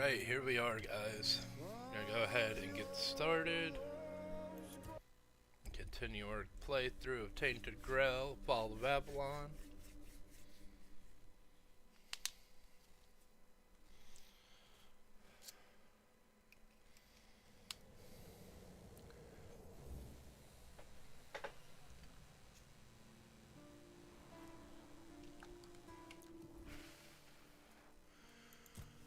Alright, here we are, guys. I'm gonna go ahead and get started. Continue our playthrough of Tainted Grail, Fall of Babylon.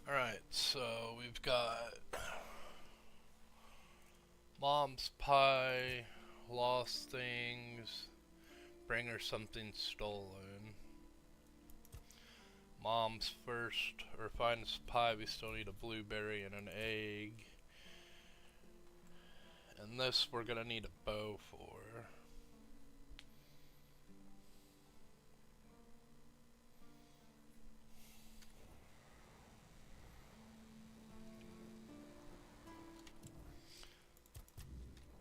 Alright, so we've got Mom's Pie, Lost Things, Bring Her Something Stolen. Mom's first, or finest pie, we still need a blueberry and an egg. And this we're gonna need a bow for.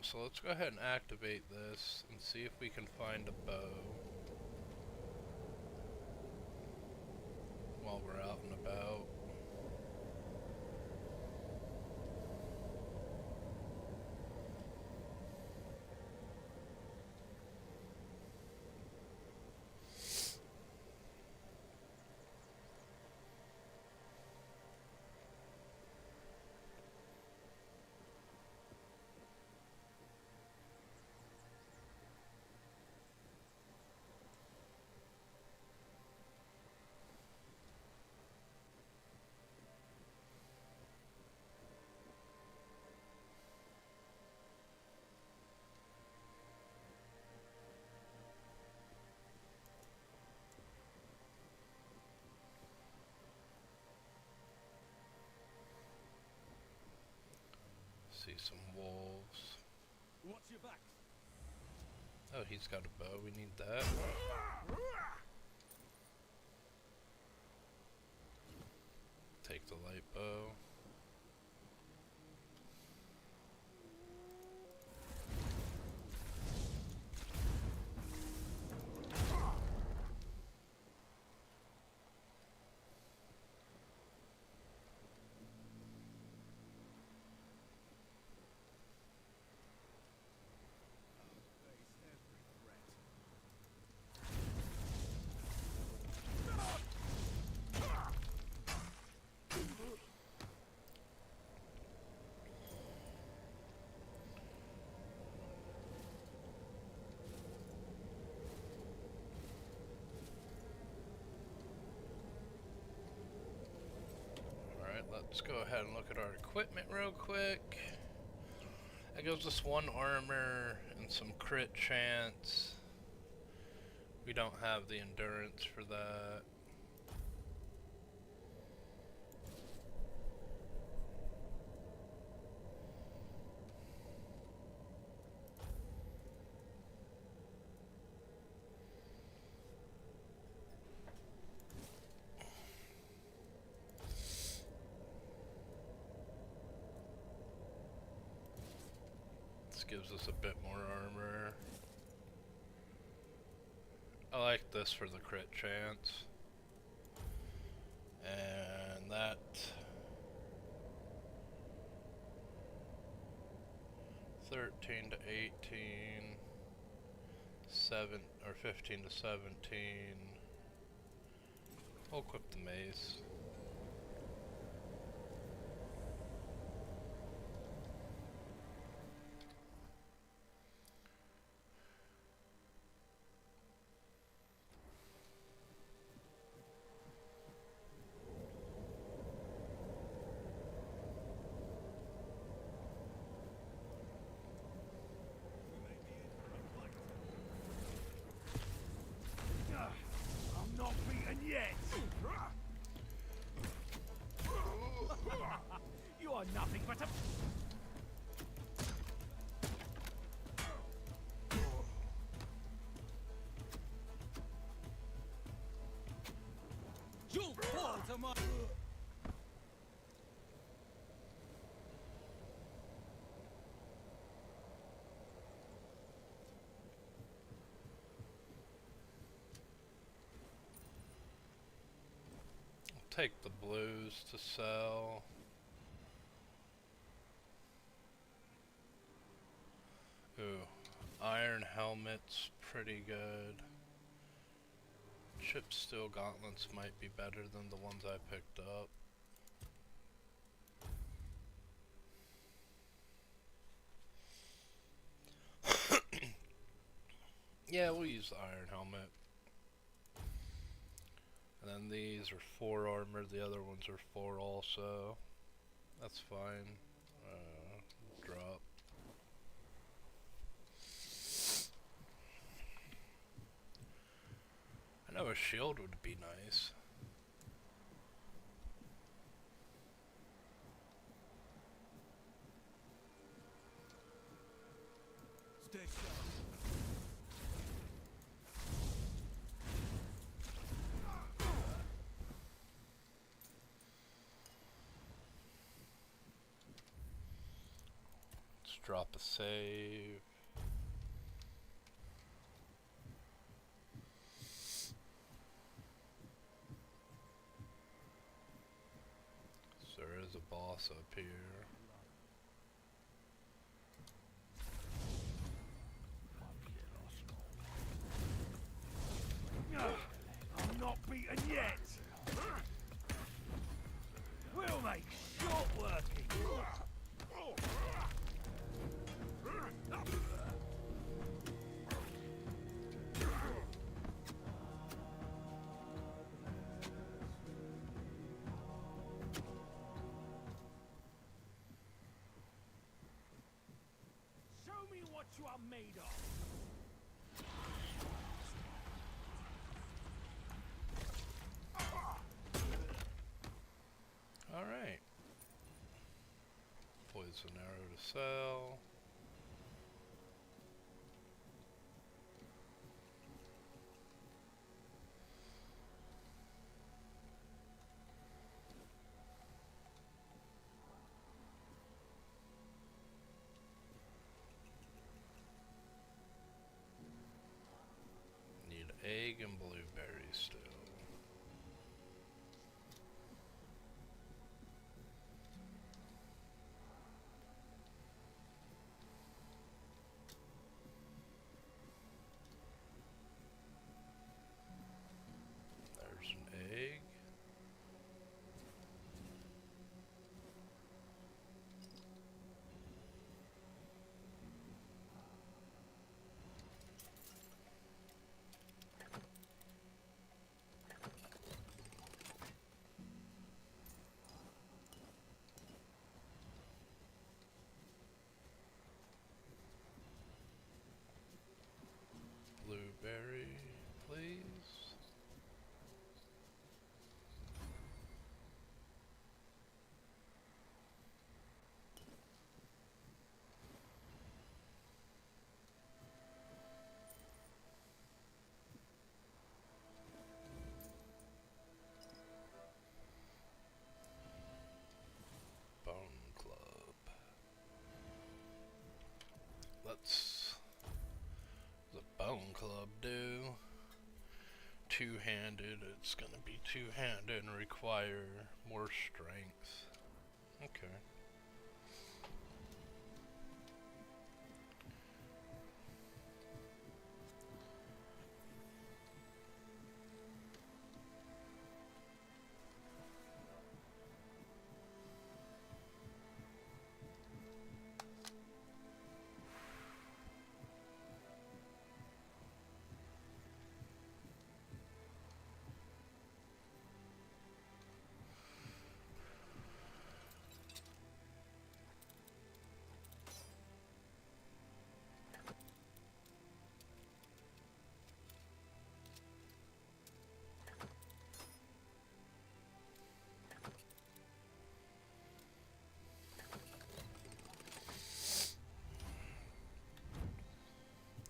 So let's go ahead and activate this and see if we can find a bow while we're out and about. See some wolves. Watch your back. Oh, he's got a bow. We need that. Take the light bow. Alright, let's go ahead and look at our equipment real quick. That gives us 1 armor and some crit chance. We don't have the endurance for that. This gives us a bit more armor. I like this for the crit chance. And that 13 to 18, 15 to 17. We'll equip the mace. I'm not beaten yet. You are nothing but a... You'll fall to my... Take the blues to sell. Ooh, iron helmet's pretty good. Chip steel gauntlets might be better than the ones I picked up. Yeah, we'll use the iron helmet. And then these are 4 armor, the other ones are 4 also. That's fine. Drop. I know a shield would be nice. Stay sharp. Let's drop a save. So there is a boss up here. I'm not beaten yet. We'll make short working. Show me what you are made of. Alright. Poison arrow to sell. Need egg and blueberry still. There's an egg. Blueberry, please. Bone Club. Let's the Bone Club do. Two-handed, it's gonna be two-handed and require more strength. Okay.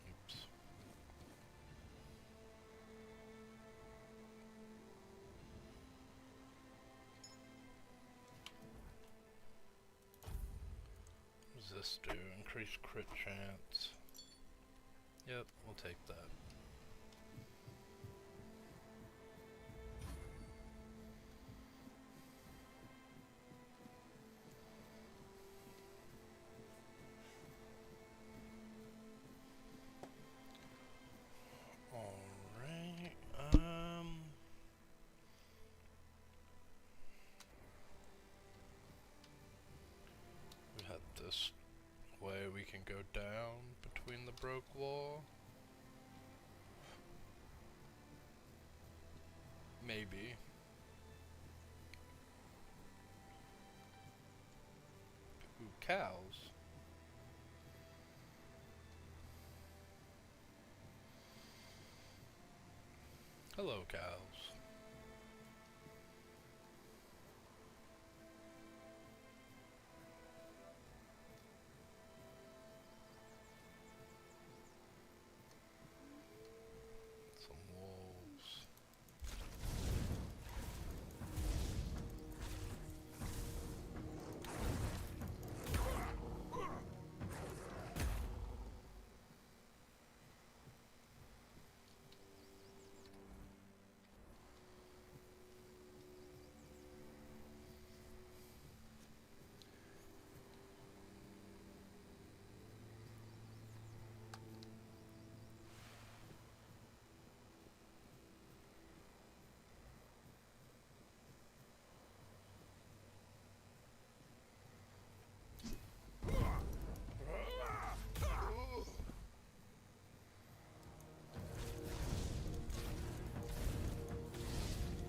Oops. What does this do? Increase crit chance. Yep, we'll take that. this way we can go down between the broke wall. Maybe. Ooh, cows. Hello, cows. Some wolves.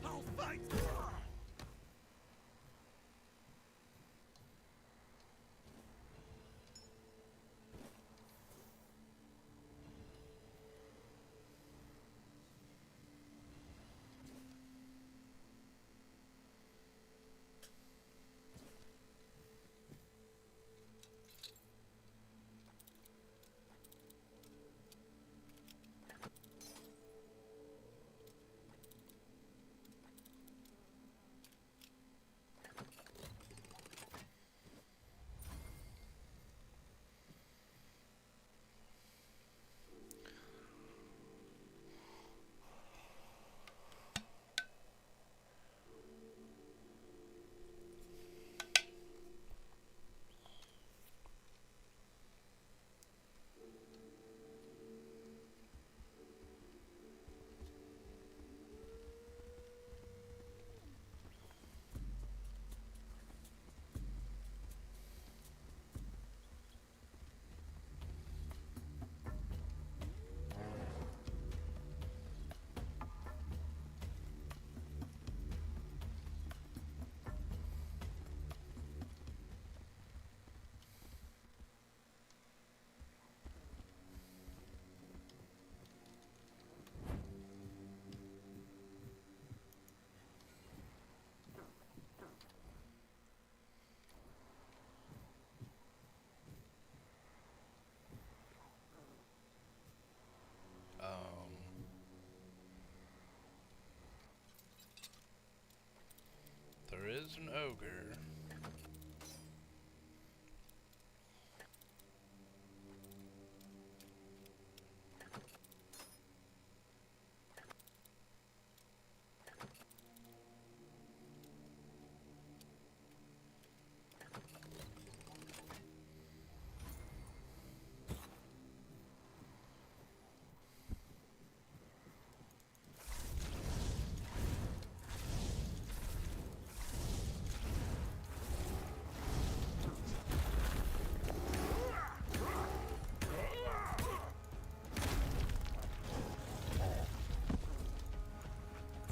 I'll fight! There is an ogre.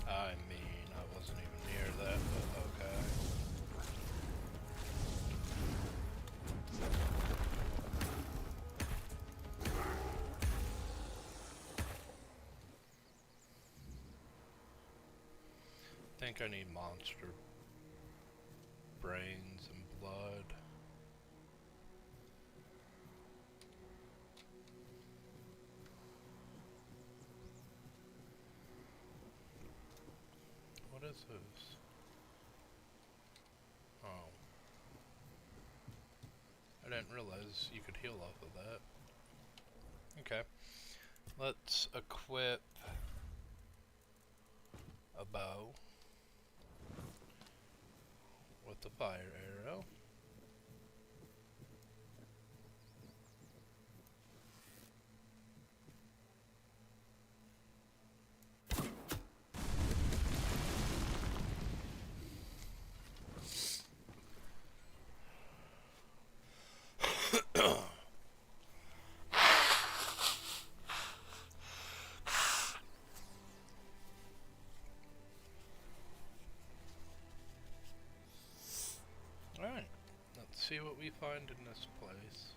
I mean, I wasn't even near that, but okay. I think I need monster brains and blood. What is this? Oh. I didn't realize you could heal off of that. Okay. Let's equip a bow with the fire arrow. see what we find in this place.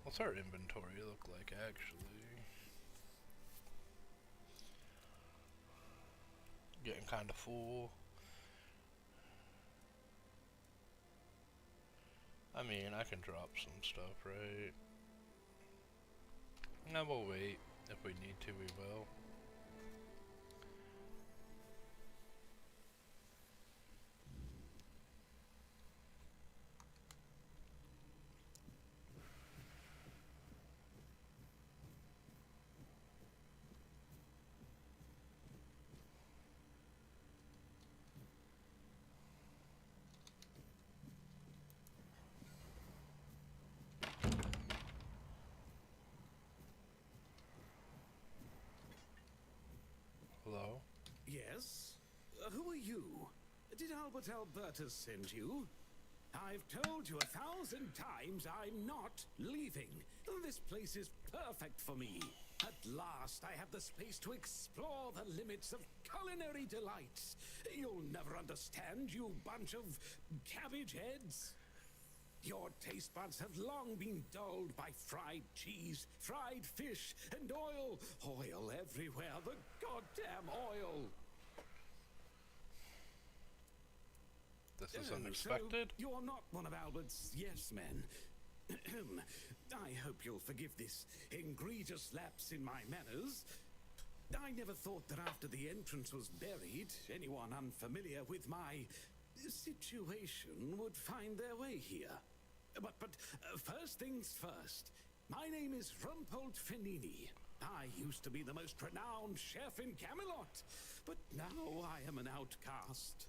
What's our inventory look like, actually? Getting kind of full. I mean, I can drop some stuff, right? No, we'll wait. If we need to, we will. Hello? Yes? Who are you? Did Albert Albertus send you? I've told you 1,000 times I'm not leaving. This place is perfect for me. At last, I have the space to explore the limits of culinary delights. You'll never understand, you bunch of cabbage heads. Your taste buds have long been dulled by fried cheese, fried fish, and oil. Oil everywhere, the goddamn oil. This is unexpected. So you're not one of Albert's yes men. I hope you'll forgive this egregious lapse in my manners. I never thought that after the entrance was buried, anyone unfamiliar with my situation would find their way here. But first things first. My name is Rumpold Fenini. I used to be the most renowned chef in Camelot, but now I am an outcast.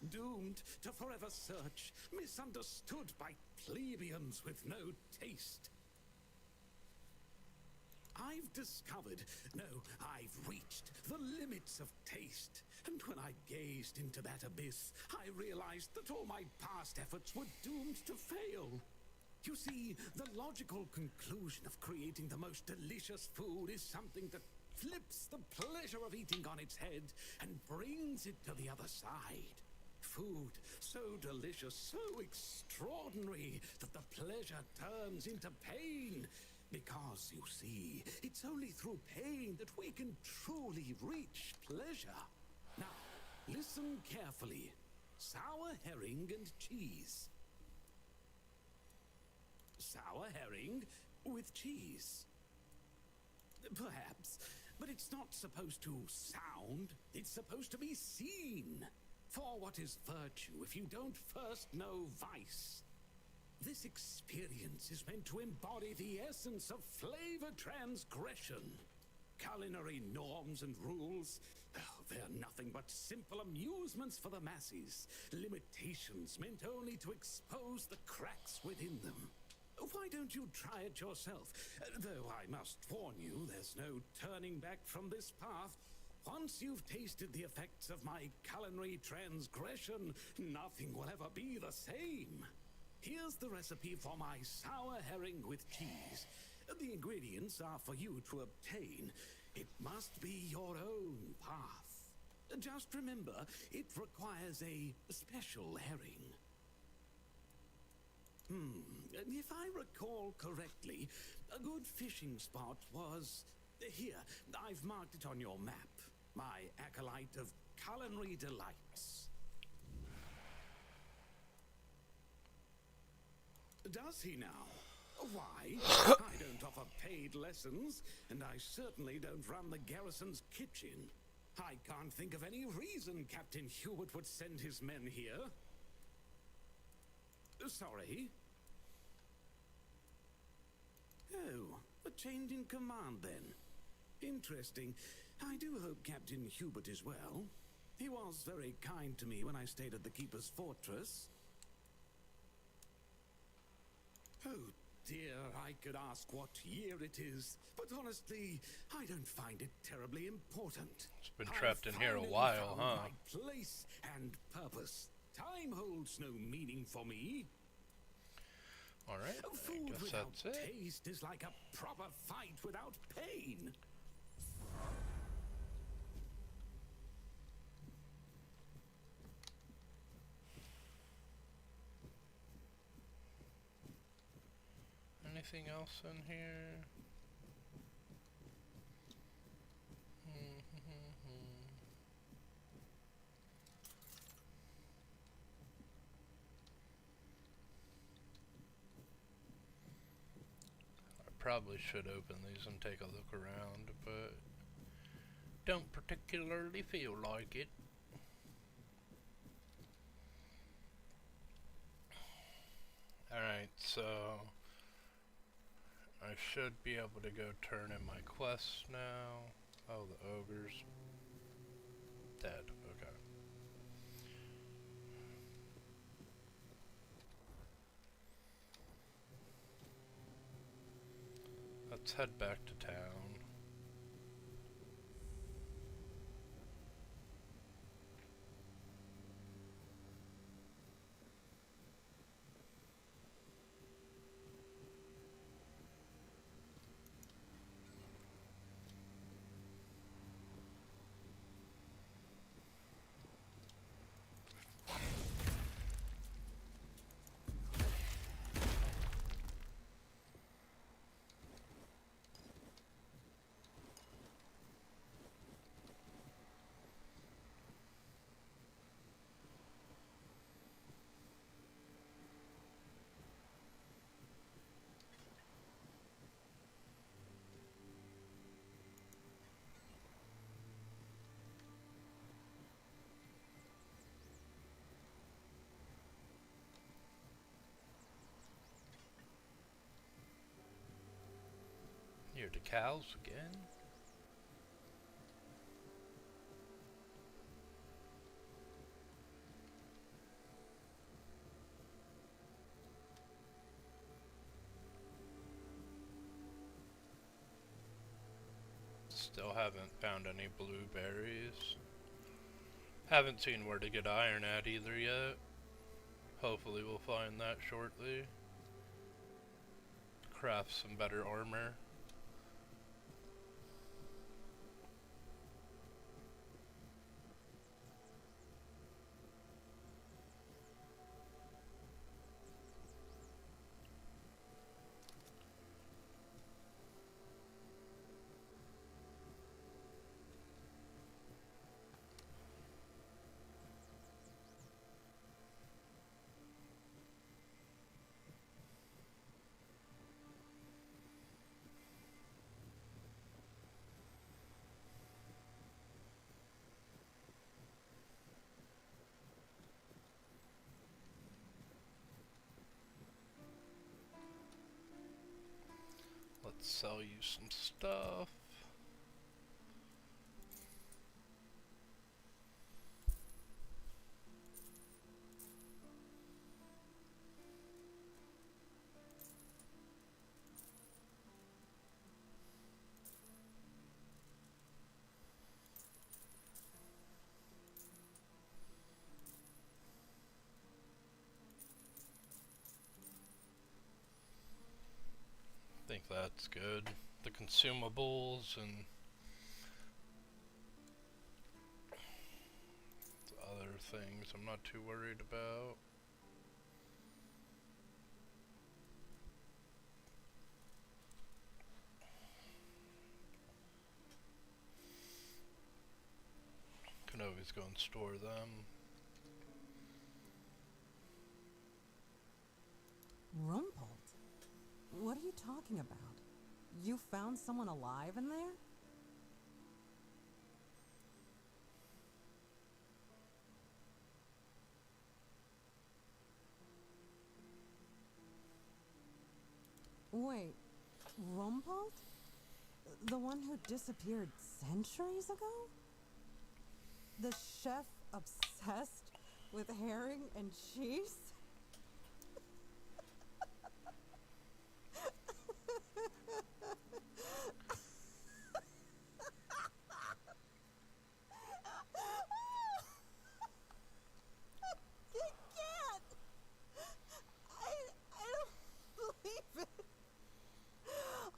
Doomed to forever search, misunderstood by plebeians with no taste. I've discovered, no, I've reached the limits of taste. And when I gazed into that abyss, I realized that all my past efforts were doomed to fail. You see, the logical conclusion of creating the most delicious food is something that flips the pleasure of eating on its head and brings it to the other side. Food so delicious, so extraordinary, that the pleasure turns into pain. Because, you see, it's only through pain that we can truly reach pleasure. Now, listen carefully. Sour herring and cheese. Sour herring with cheese. Perhaps, but it's not supposed to sound. It's supposed to be seen. For what is virtue if you don't first know vice? This experience is meant to embody the essence of flavor transgression. Culinary norms and rules, they're nothing but simple amusements for the masses. Limitations meant only to expose the cracks within them. Why don't you try it yourself? Though I must warn you, there's no turning back from this path. Once you've tasted the effects of my culinary transgression, nothing will ever be the same. Here's the recipe for my sour herring with cheese. The ingredients are for you to obtain. It must be your own path. Just remember, it requires a special herring. If I recall correctly, a good fishing spot was... Here, I've marked it on your map. My acolyte of culinary delights. Does he now? Why? I don't offer paid lessons, and I certainly don't run the garrison's kitchen. I can't think of any reason Captain Hubert would send his men here. Sorry? Oh, a change in command then. Interesting. I do hope Captain Hubert is well. He was very kind to me when I stayed at the Keeper's Fortress. Oh dear, I could ask what year it is, but honestly, I don't find it terribly important. It's been trapped in here a while, huh? My place and purpose. Time holds no meaning for me. Alright, Food I guess without that's it. taste is like a proper fight without pain. anything else in here? I probably should open these and take a look around, but don't particularly feel like it. Alright, so I should be able to go turn in my quests now. Oh, the ogre's dead. Okay. Let's head back to town. Here, the cows again? Still haven't found any blueberries. Haven't seen where to get iron at either yet. Hopefully we'll find that shortly. Craft some better armor. Let's sell you some stuff. I think that's good. The consumables and the other things I'm not too worried about. Can always go and store them. Rumpled? What are you talking about? You found someone alive in there? Wait, Rumpled? The one who disappeared centuries ago? The chef obsessed with herring and cheese?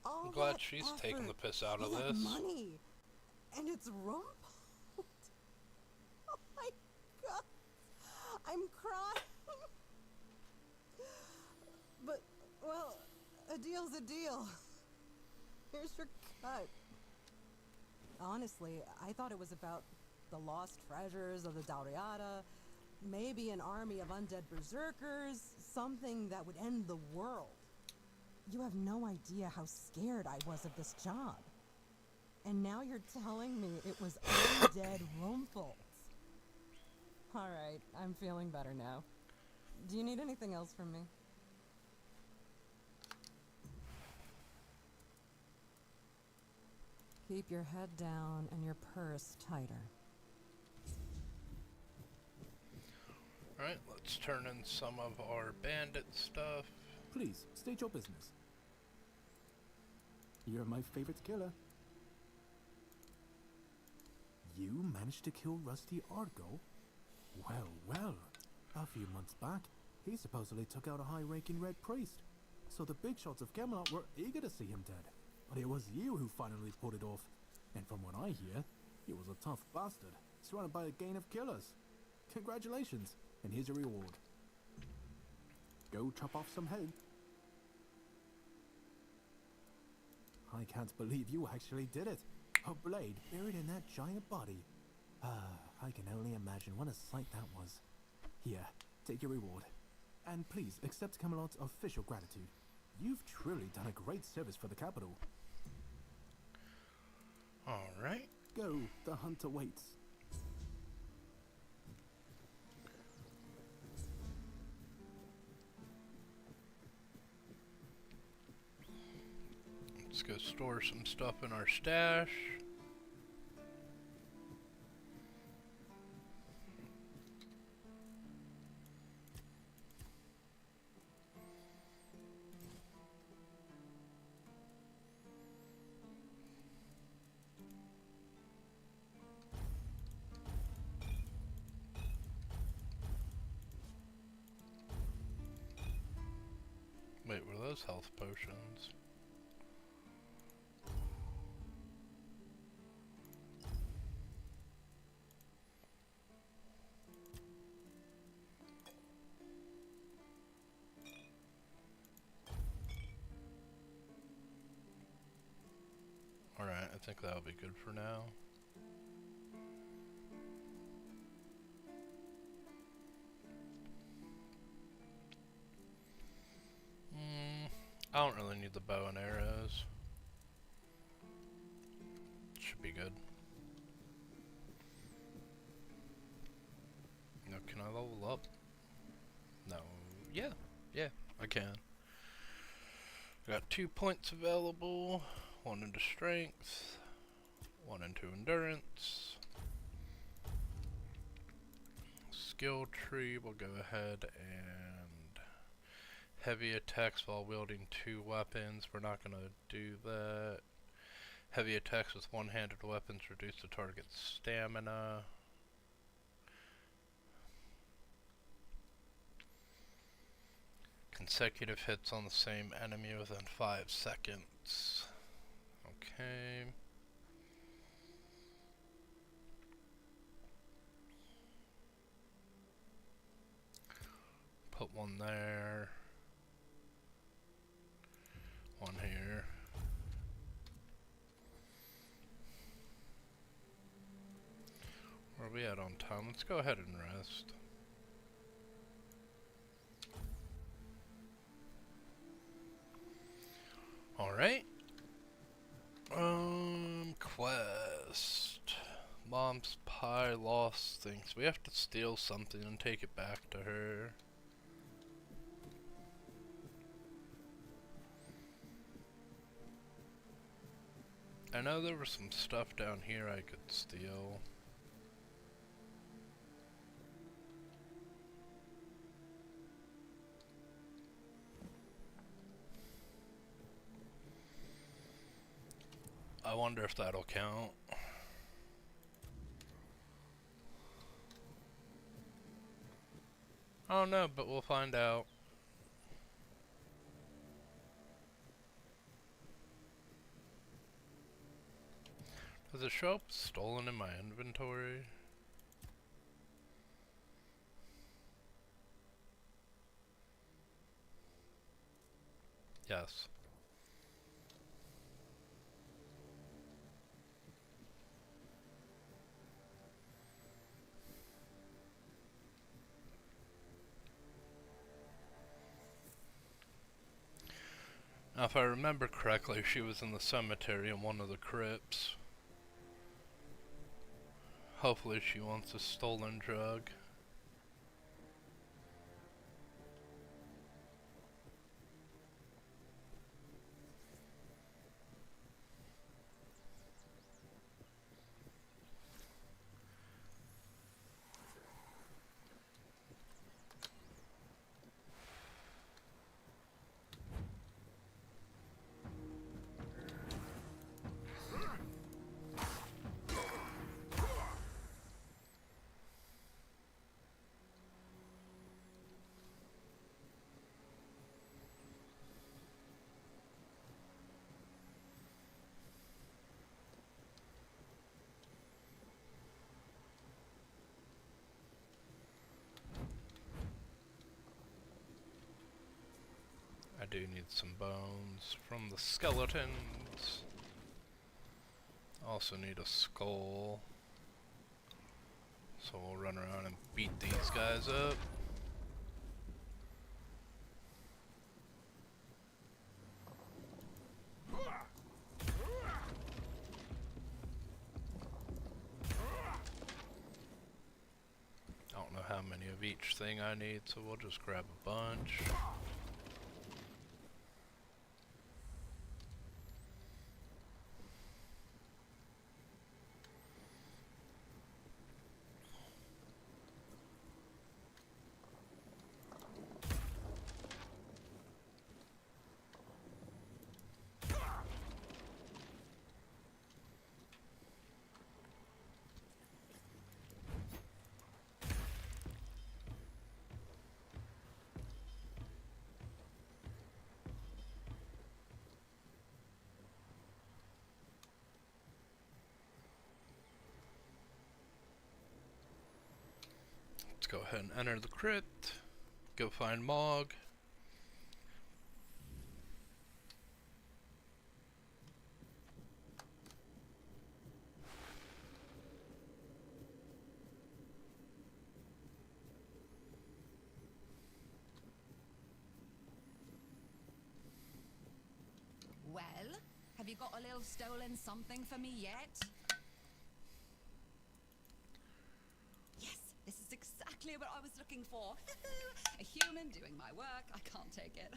I'm glad she's taking the piss out of this. Money, and it's Rumpled. Oh my god, I'm crying. But well, a deal deal's a deal. Here's your cut. Honestly, I thought it was about the lost treasures of the Dauriata, maybe an army of undead berserkers, something that would end the world. You have no idea how scared I was of this job. And now you're telling me it was undead Rumpels. Alright, I'm feeling better now. Do you need anything else from me? Keep your head down and your purse tighter. Alright, let's turn in some of our bandit stuff. Please, state your business. You're my favorite killer. You managed to kill Rusty Argo? Well, well. A few months back, he supposedly took out a high-ranking red priest. So the big shots of Camelot were eager to see him dead. But it was you who finally pulled it off. And from what I hear, he was a tough bastard, surrounded by a gang of killers. Congratulations, and here's your reward. Go chop off some head. I can't believe you actually did it. A blade buried in that giant body. I can only imagine what a sight that was. Here, take your reward. And please accept Camelot's official gratitude. You've truly done a great service for the capital. Alright. Go, the hunter waits. Let's go store some stuff in our stash. Wait, were those health potions? Alright, I think that'll be good for now. I don't really need the bow and arrows. Should be good. Now, can I level up? No. Yeah, I can. Got 2 points available. 1 into strength, 1 into endurance. Skill tree, we'll go ahead and heavy attacks while wielding 2 weapons. We're not going to do that. Heavy attacks with one-handed weapons reduce the target's stamina. Consecutive hits on the same enemy within 5 seconds. Okay. Put one there. One here. Where are we at on time? Let's go ahead and rest. Alright. Quest. Mom's pie lost things. We have to steal something and take it back to her. I know there was some stuff down here I could steal. I wonder if that'll count. I don't know, but we'll find out. Does it show up stolen in my inventory? Yes. Now, if I remember correctly, she was in the cemetery in one of the crypts. Hopefully she wants a stolen drug. I do need some bones from the skeletons. Also need a skull. So we'll run around and beat these guys up. I don't know how many of each thing I need, so we'll just grab a bunch. Let's go ahead and enter the crypt. Go find Mog. Well, have you got a little stolen something for me yet? Yes, this is exactly what I was looking for. A human doing my work. I can't take it.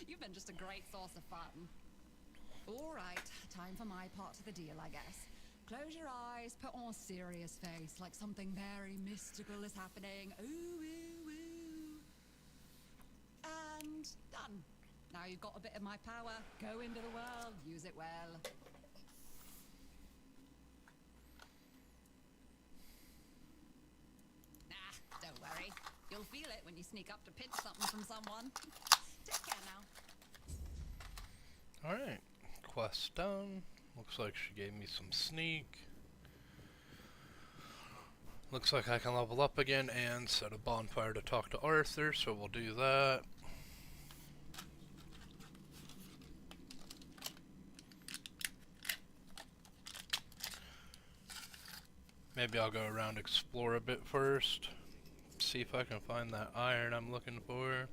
You've been just a great source of fun. All right, time for my part of the deal, I guess. Close your eyes, put on a serious face, like something very mystical is happening. Ooh, ooh, ooh. And done. Now you've got a bit of my power. Go into the world, use it well. Nah, don't worry. You'll feel it when you sneak up to pinch something from someone. Take care now. Alright, quest done. Looks like she gave me some sneak. Looks like I can level up again and set a bonfire to talk to Arthur, so we'll do that. Maybe I'll go around explore a bit first. See if I can find that iron I'm looking for.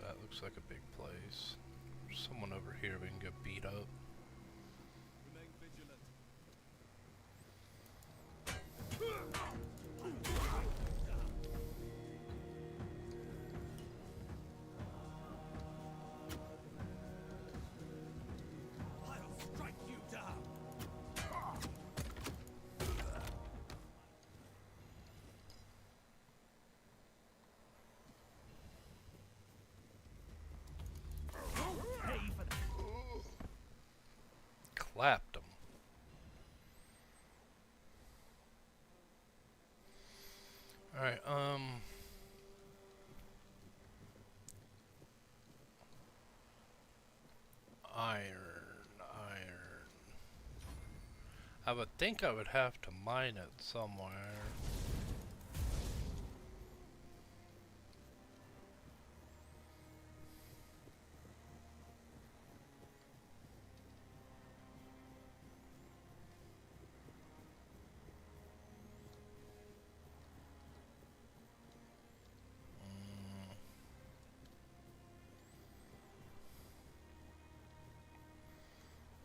That looks like a big place. There's someone over here we can get beat up. Remain vigilant. I'll strike you down. Pay for that. Clapped him. Alright, iron. I would think I would have to mine it somewhere.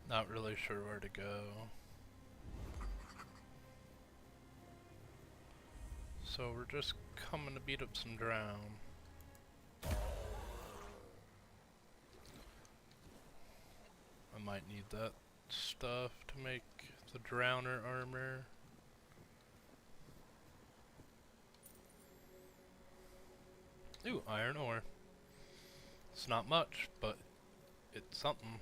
Not really sure where to go. So we're just coming to beat up some drown. I might need that stuff to make the drowner armor. Ooh, iron ore. It's not much, but it's something.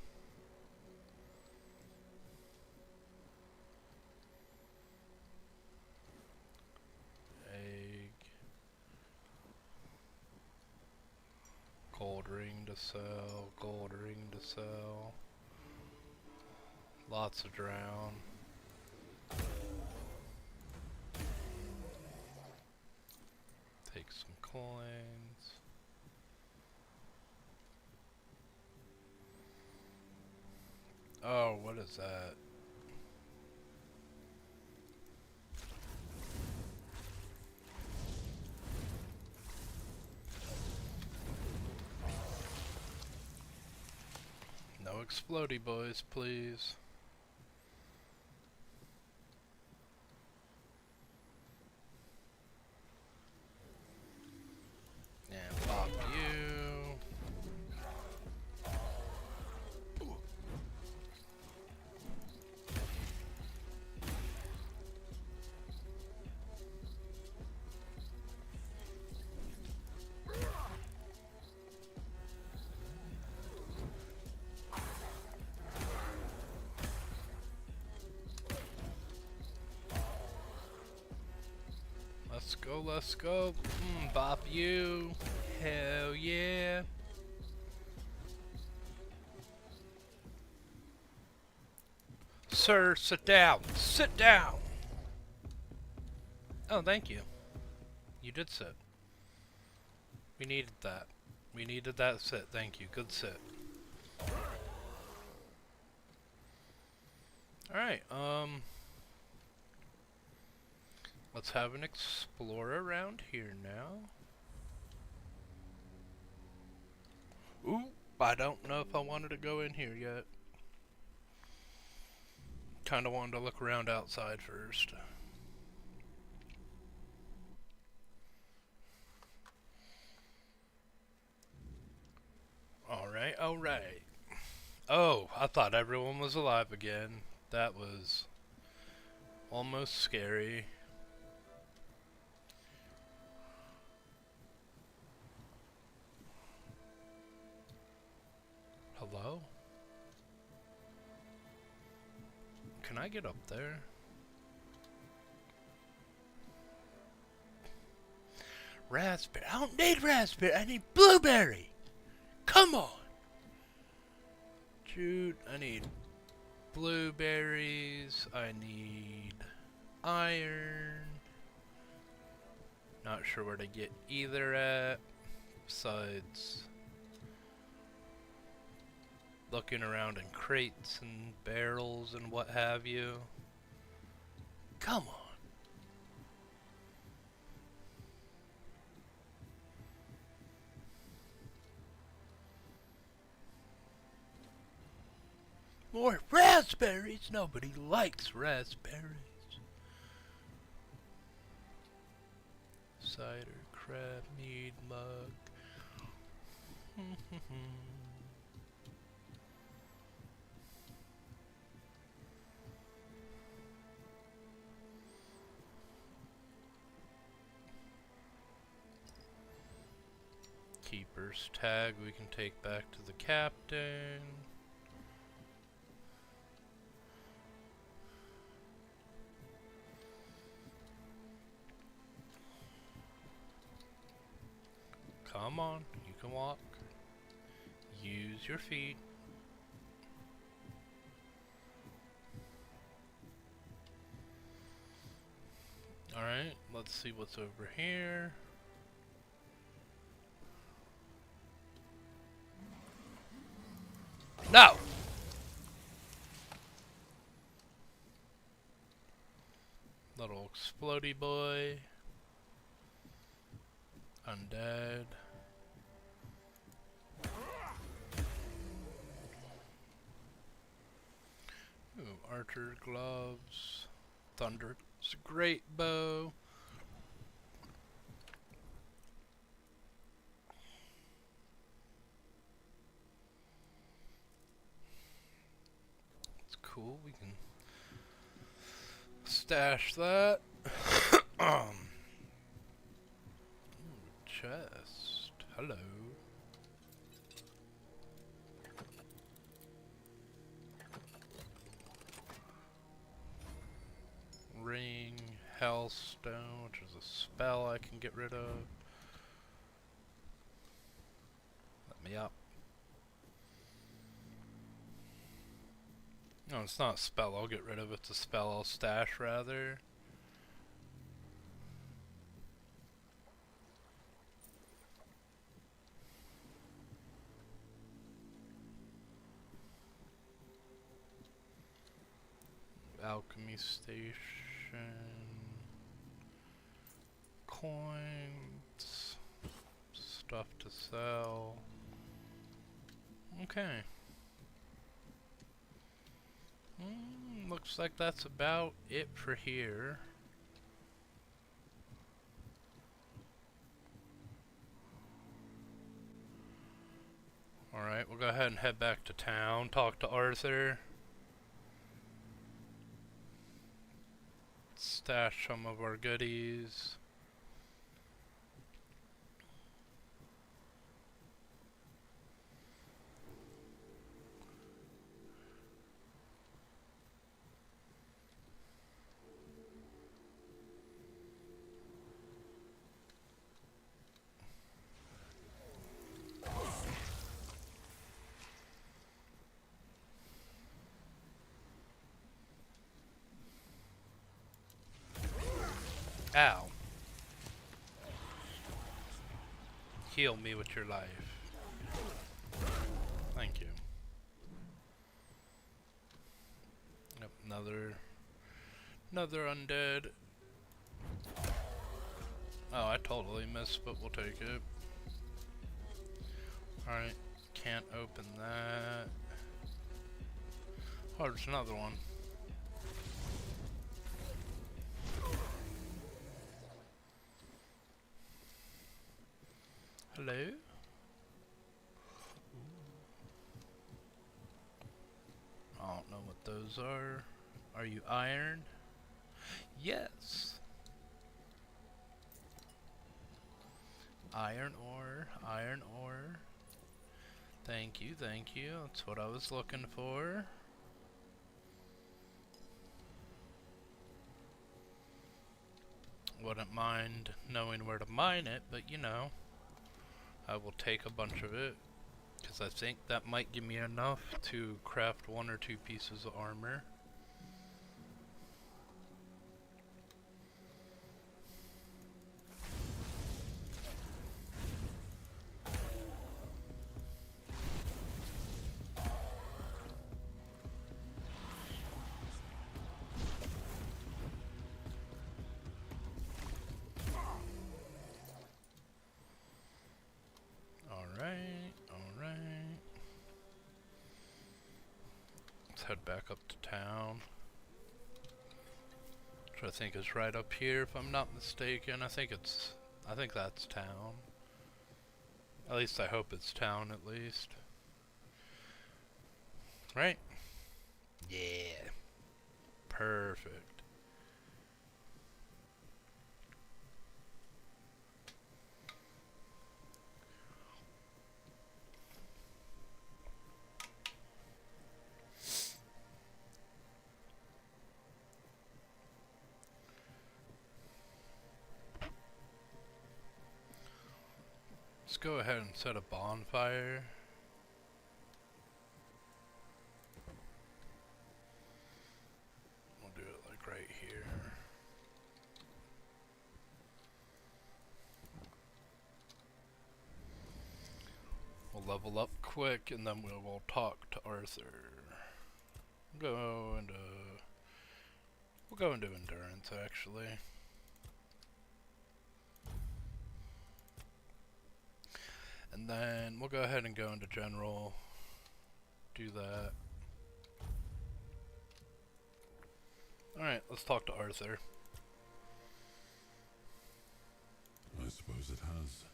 Egg. Gold ring to sell, gold ring to sell. Lots of drown. Take some coins. Oh, what is that? No explodey boys, please. And pop you. Let's go, let's go. Bop you. Hell yeah. Sir, sit down. Sit down. Oh, thank you. You did sit. We needed that. We needed that sit. Thank you. Good sit. Alright, let's have an explore around here now. Ooh, I don't know if I wanted to go in here yet. Kinda wanted to look around outside first. Alright, alright. Oh, I thought everyone was alive again. That was almost scary. Hello? Can I get up there? Raspberry. I don't need raspberry. I need blueberry. Come on. Shoot, I need blueberries. I need iron. Not sure where to get either at. Besides looking around in crates and barrels and what have you. Come on. More raspberries? Nobody likes raspberries. Cider, crab, mead, mug. Keeper's tag we can take back to the captain. Come on, you can walk. Use your feet. Alright, let's see what's over here. No! Little explodey boy. Undead. Ooh, archer gloves. Thunder's great bow. It's cool, we can stash that. Ooh, chest. Hello. Ring, Hellstone, which is a spell I can get rid of. Let me up. No, it's not a spell I'll get rid of, it's a spell I'll stash rather. Alchemy station. Coins. Stuff to sell. Okay. Looks like that's about it for here. Alright, we'll go ahead and head back to town, talk to Arthur. Stash some of our goodies. Ow. Heal me with your life. Thank you. Yep, another undead. Oh, I totally missed, but we'll take it. Alright, can't open that. Oh, there's another one. Hello? I don't know what those are. Are you iron? Yes! Iron ore, iron ore. Thank you, thank you. That's what I was looking for. Wouldn't mind knowing where to mine it, but you know. I will take a bunch of it, because I think that might give me enough to craft 1 or 2 pieces of armor. Alright. Let's head back up to town. Which I think is right up here if I'm not mistaken. I think that's town. At least I hope it's town at least. Right? Yeah. Perfect. Let's go ahead and set a bonfire. We'll do it like right here. level up quick, and then we will talk to Arthur. We'll go into endurance, actually. And then we'll go ahead and go into general. Do that. Alright, let's talk to Arthur. I suppose it has.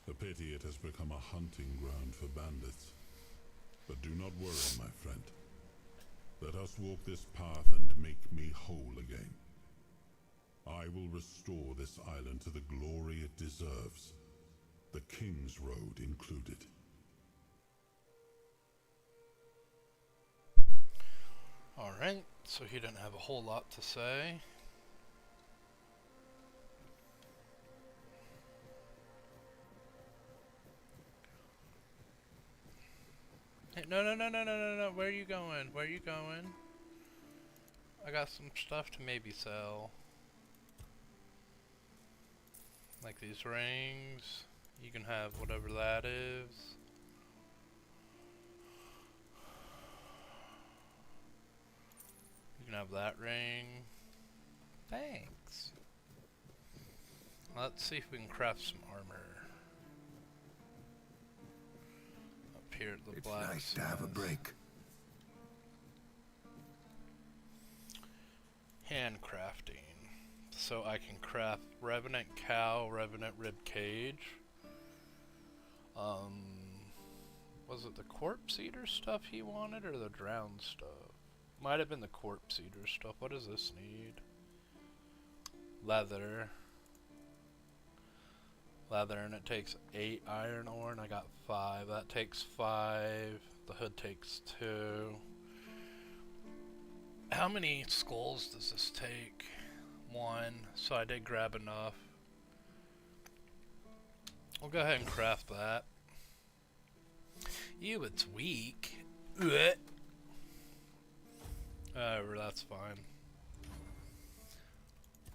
A pity it has become a hunting ground for bandits. But do not worry, my friend. Let us walk this path and make me whole again. I will restore this island to the glory it deserves. The King's Road included. Alright, so he didn't have a whole lot to say. Hey, no, where are you going? Where are you going? I got some stuff to maybe sell. Like these rings. You can have whatever that is. You can have that ring. Thanks. Let's see if we can craft some armor. Up here at the blacksmith. It's nice to have a break. Handcrafting. So I can craft Revenant Cow, Revenant Rib Cage. Was it the Corpse Eater stuff he wanted or the Drowned stuff? Might have been the Corpse Eater stuff. What does this need? Leather. Leather, and it takes 8 iron ore, and I got 5. That takes 5. The hood takes 2. How many skulls does this take? 1. So I did grab enough. We'll go ahead and craft that. Ew, it's weak. Ugh. That's fine.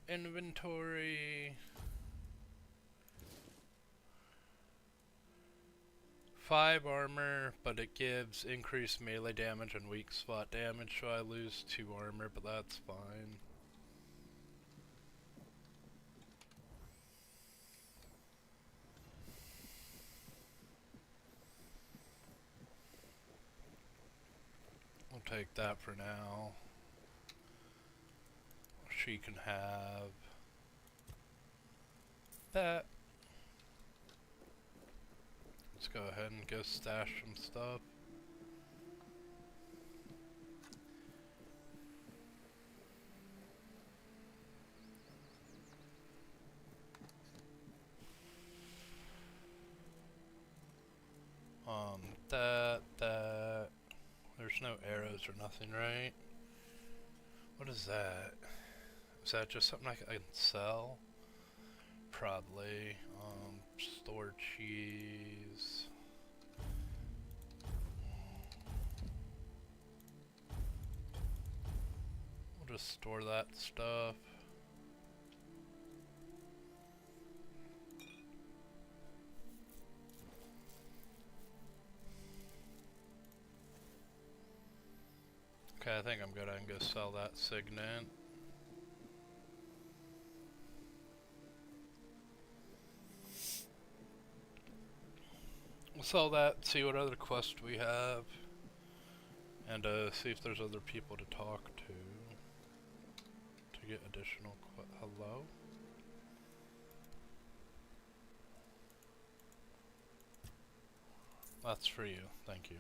Inventory. 5 armor, but it gives increased melee damage and weak spot damage, so I lose 2 armor, but that's fine. We'll take that for now. She can have that. Let's go ahead and go stash some stuff. That. There's no arrows or nothing, right? What is that? Is that just something I can sell? Probably. Store cheese. We'll just store that stuff. Okay, I think I'm good. I can go sell that signet. We'll sell that, see what other quests we have, and see if there's other people to talk to get additional hello? That's for you, thank you.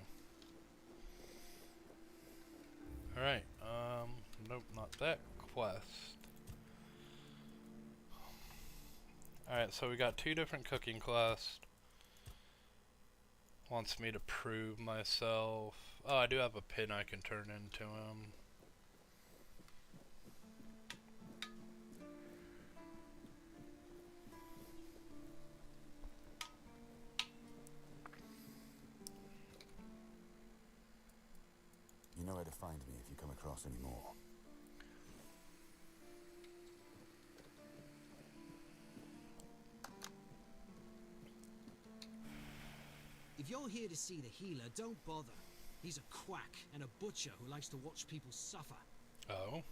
Alright, nope, not that quest. Alright, so we got 2 different cooking quests. Wants me to prove myself. Oh, I do have a pin I can turn into him. You know where to find me if you come across any more. If you're here to see the healer, don't bother. He's a quack and a butcher who likes to watch people suffer. Oh.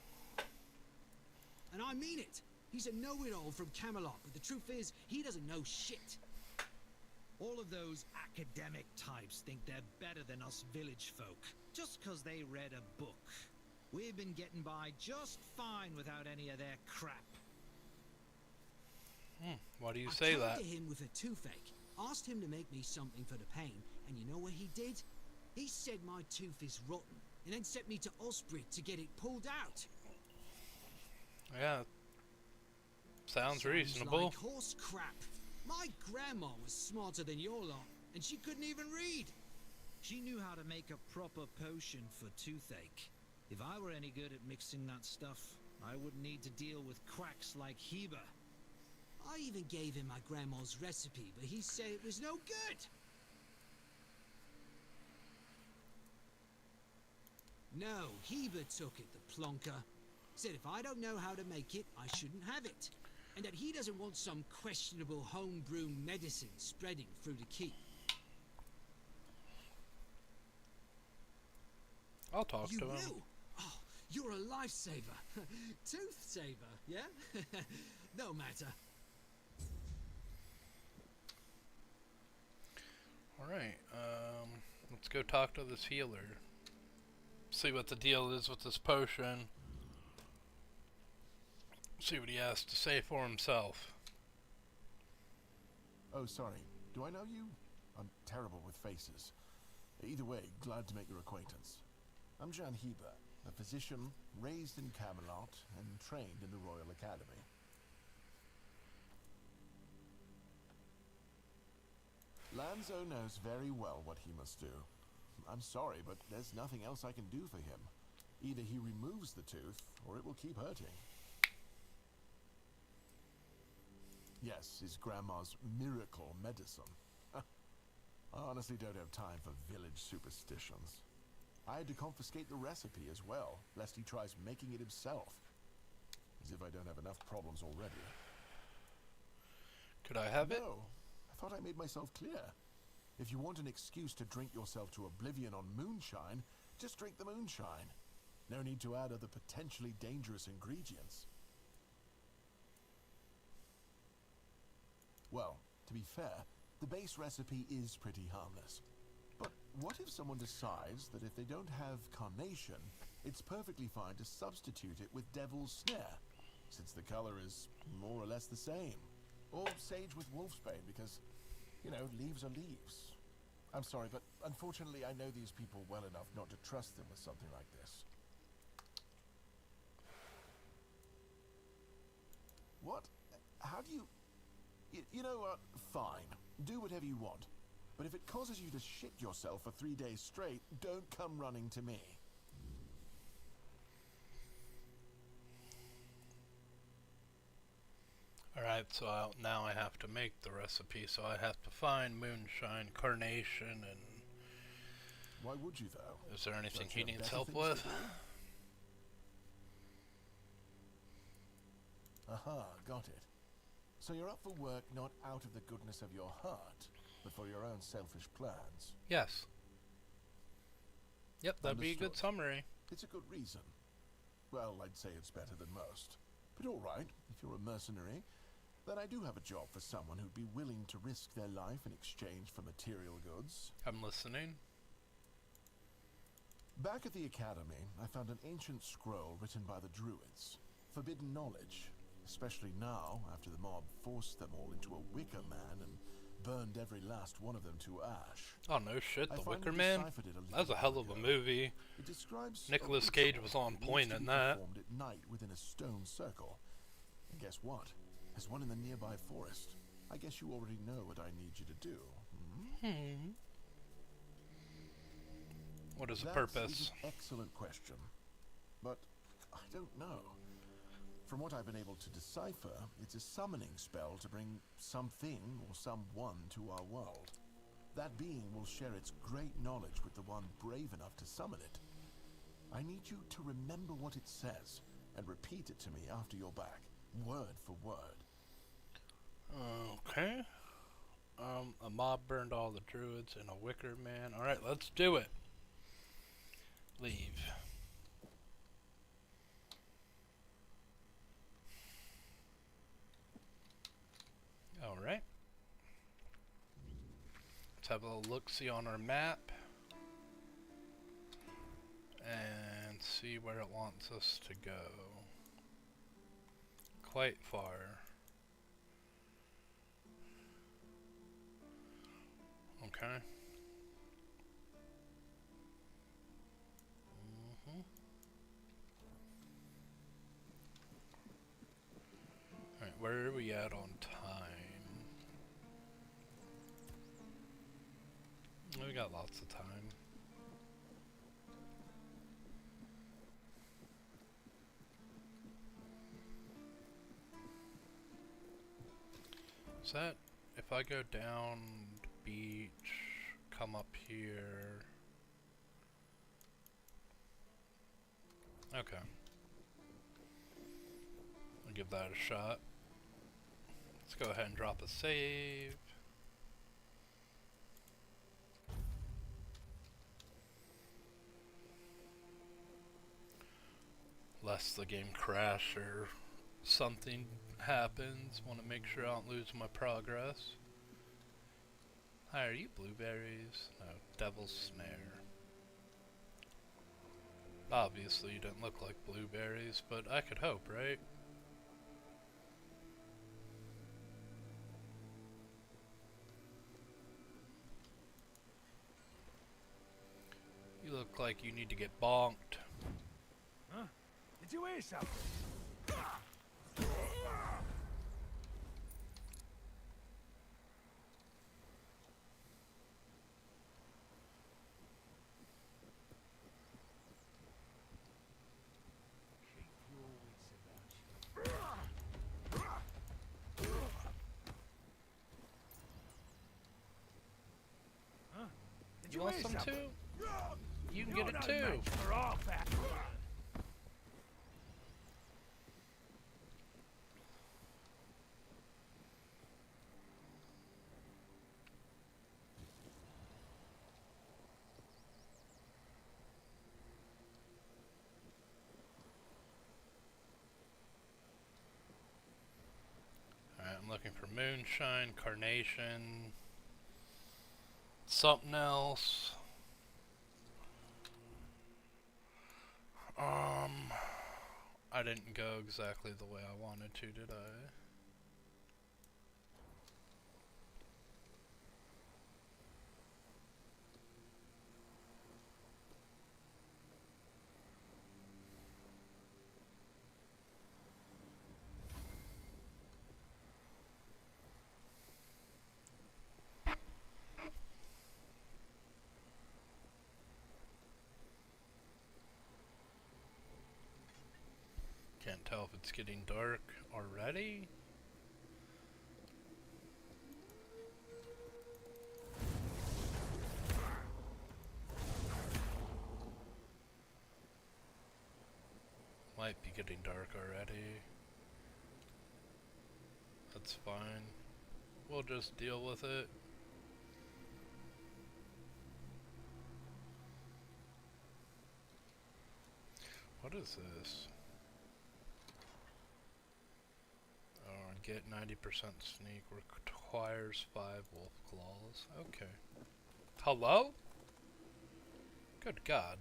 And I mean it. He's a know-it-all from Camelot, but the truth is, he doesn't know shit. All of those academic types think they're better than us village folk, just 'cause they read a book. We've been getting by just fine without any of their crap. Why do you say I that? came to him with a toothache, asked him to make me something for the pain, and you know what he did? He said my tooth is rotten, and then sent me to Osprey to get it pulled out. Yeah. Sounds reasonable. Like horse crap. My grandma was smarter than your lot, and she couldn't even read. She knew how to make a proper potion for toothache. If I were any good at mixing that stuff, I wouldn't need to deal with quacks like Heber. I even gave him my grandma's recipe, but he said it was no good. No, Heber took it, the plonker. Said if I don't know how to make it, I shouldn't have it. And that he doesn't want some questionable homebrew medicine spreading through the keep. I'll talk to him. will? Oh, you're a lifesaver. Tooth saver, yeah? No matter. Alright, let's go talk to this healer. See what the deal is with this potion. See what he has to say for himself. Oh, sorry. Do I know you? I'm terrible with faces. Either way, glad to make your acquaintance. I'm Jan Heber, a physician raised in Camelot and trained in the Royal Academy. Lanzo knows very well what he must do. I'm sorry, but there's nothing else I can do for him. Either he removes the tooth, or it will keep hurting. Yes, his grandma's miracle medicine. I honestly don't have time for village superstitions. I had to confiscate the recipe as well, lest he tries making it himself. As if I don't have enough problems already. Could I have it? No, I thought I made myself clear. If you want an excuse to drink yourself to oblivion on moonshine, just drink the moonshine. No need to add other potentially dangerous ingredients. Well, to be fair, the base recipe is pretty harmless. But what if someone decides that if they don't have carnation, it's perfectly fine to substitute it with devil's snare, since the color is more or less the same? Or sage with wolfsbane, because, you know, leaves are leaves. I'm sorry, but unfortunately I know these people well enough not to trust them with something like this. What? How do you... You know what? Fine. Do whatever you want. But if it causes you to shit yourself for 3 days straight, don't come running to me. Alright, so now I have to make the recipe, so I have to find moonshine, carnation, and... Why would you, though? Is there anything Don't he you have needs better help things with? to do? Aha, got it. So you're up for work not out of the goodness of your heart, but for your own selfish plans. Yes. Yep, that'd be a good Understood. summary. It's a good reason. Well, I'd say it's better than most. But all right, if you're a mercenary, then I do have a job for someone who'd be willing to risk their life in exchange for material goods. I'm listening. Back at the academy, I found an ancient scroll written by the Druids. Forbidden knowledge, especially now, after the mob forced them all into a Wicker Man and burned every last one of them to ash. Oh no shit, I The finally Wicker Man? deciphered it a little That's a hell while of a ago. movie. It describes a Nicolas ritual Cage was on that point needs to in be that. performed at night within a stone circle. And guess what? There's one in the nearby forest. I guess you already know what I need you to do. Hmm? What is the That purpose? is an excellent question. But I don't know. From what I've been able to decipher, it's a summoning spell to bring something or someone to our world. That being will share its great knowledge with the one brave enough to summon it. I need you to remember what it says and repeat it to me after you're back, word for word. Okay. A mob burned all the druids and a wicker man. Alright, let's do it. Leave. Alright. Let's have a little look-see on our map. And see where it wants us to go. Quite far. Okay. Alright, where are we at on time? We got lots of time. Is that, if I go down the beach, come up here? Okay. I'll give that a shot. Let's go ahead and drop a save. Lest the game crash or something happens. Want to make sure I don't lose my progress. Hi, are you blueberries? No, devil's snare. Obviously you didn't look like blueberries, but I could hope, right? You look like you need to get bonked. Huh? Did you hear something? You want some too? You can get it too. Alright, I'm looking for moonshine, carnation, something else. I didn't go exactly the way I wanted to, did I? Can't tell if it's getting dark already. Might be getting dark already. That's fine. We'll just deal with it. What is this? Get 90% sneak requires 5 wolf claws. Okay. Hello? Good God.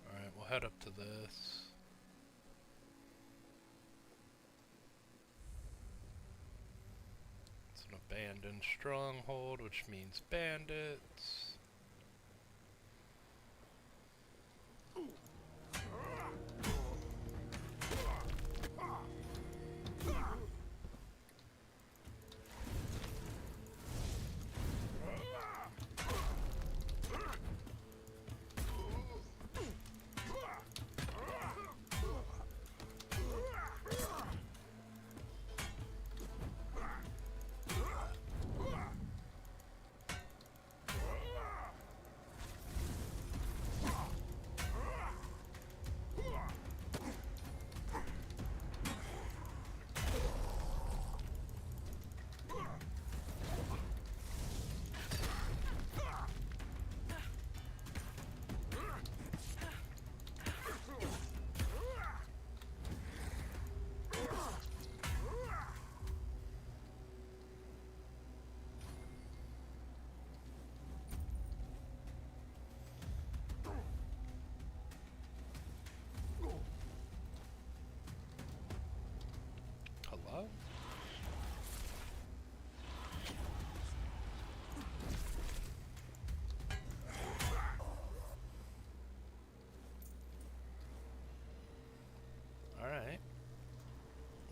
Alright, we'll head up to this. It's an abandoned stronghold, which means bandits.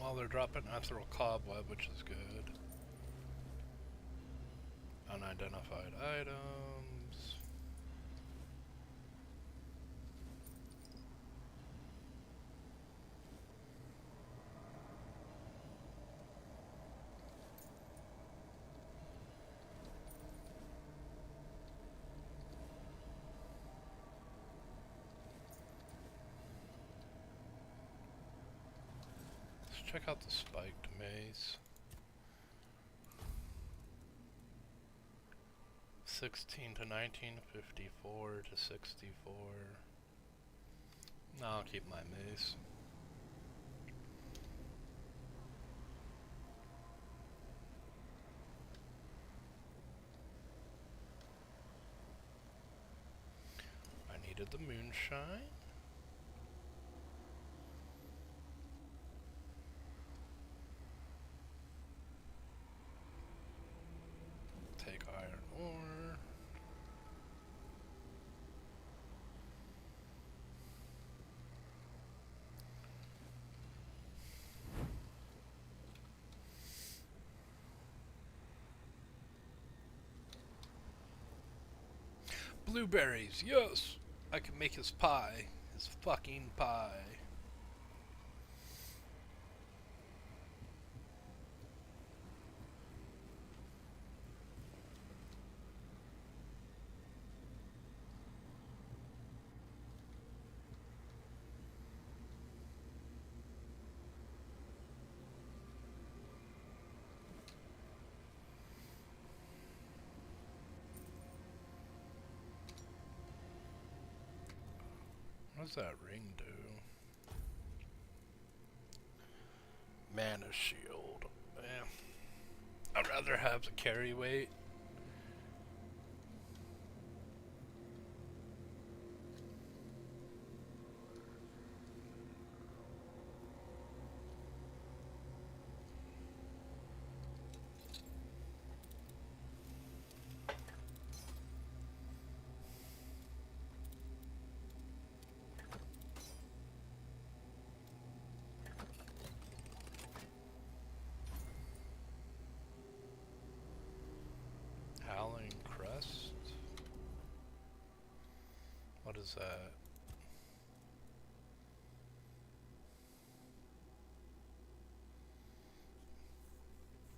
While they're dropping, I throw a cobweb, which is good. Unidentified items. Let's check out the spiked maze. 16 to 19, 54 to 64. No, I'll keep my maze. I needed the moonshine. Take iron ore. Blueberries, yes! I can make his pie. His fucking pie. What does that ring do? Mana shield. Yeah. I'd rather have the carry weight. Howling Crest? What is that?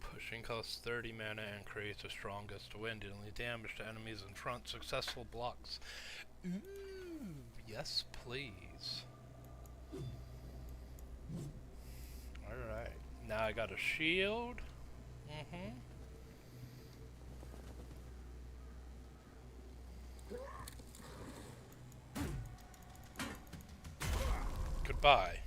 Pushing costs 30 mana and creates the strongest wind, dealing damage to enemies in front. Successful blocks. Ooh, yes please. Alright, now I got a shield. Goodbye.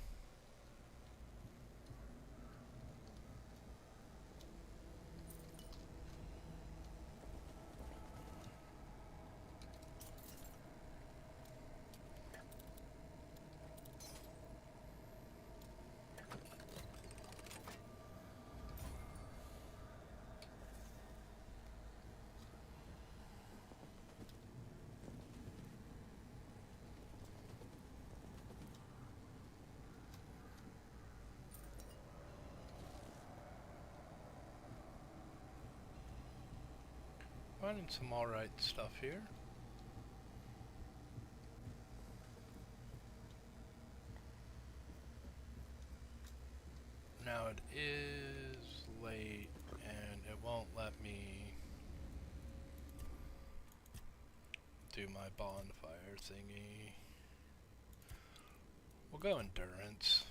Finding some alright stuff here. Now it is late and it won't let me do my bonfire thingy. We'll go endurance.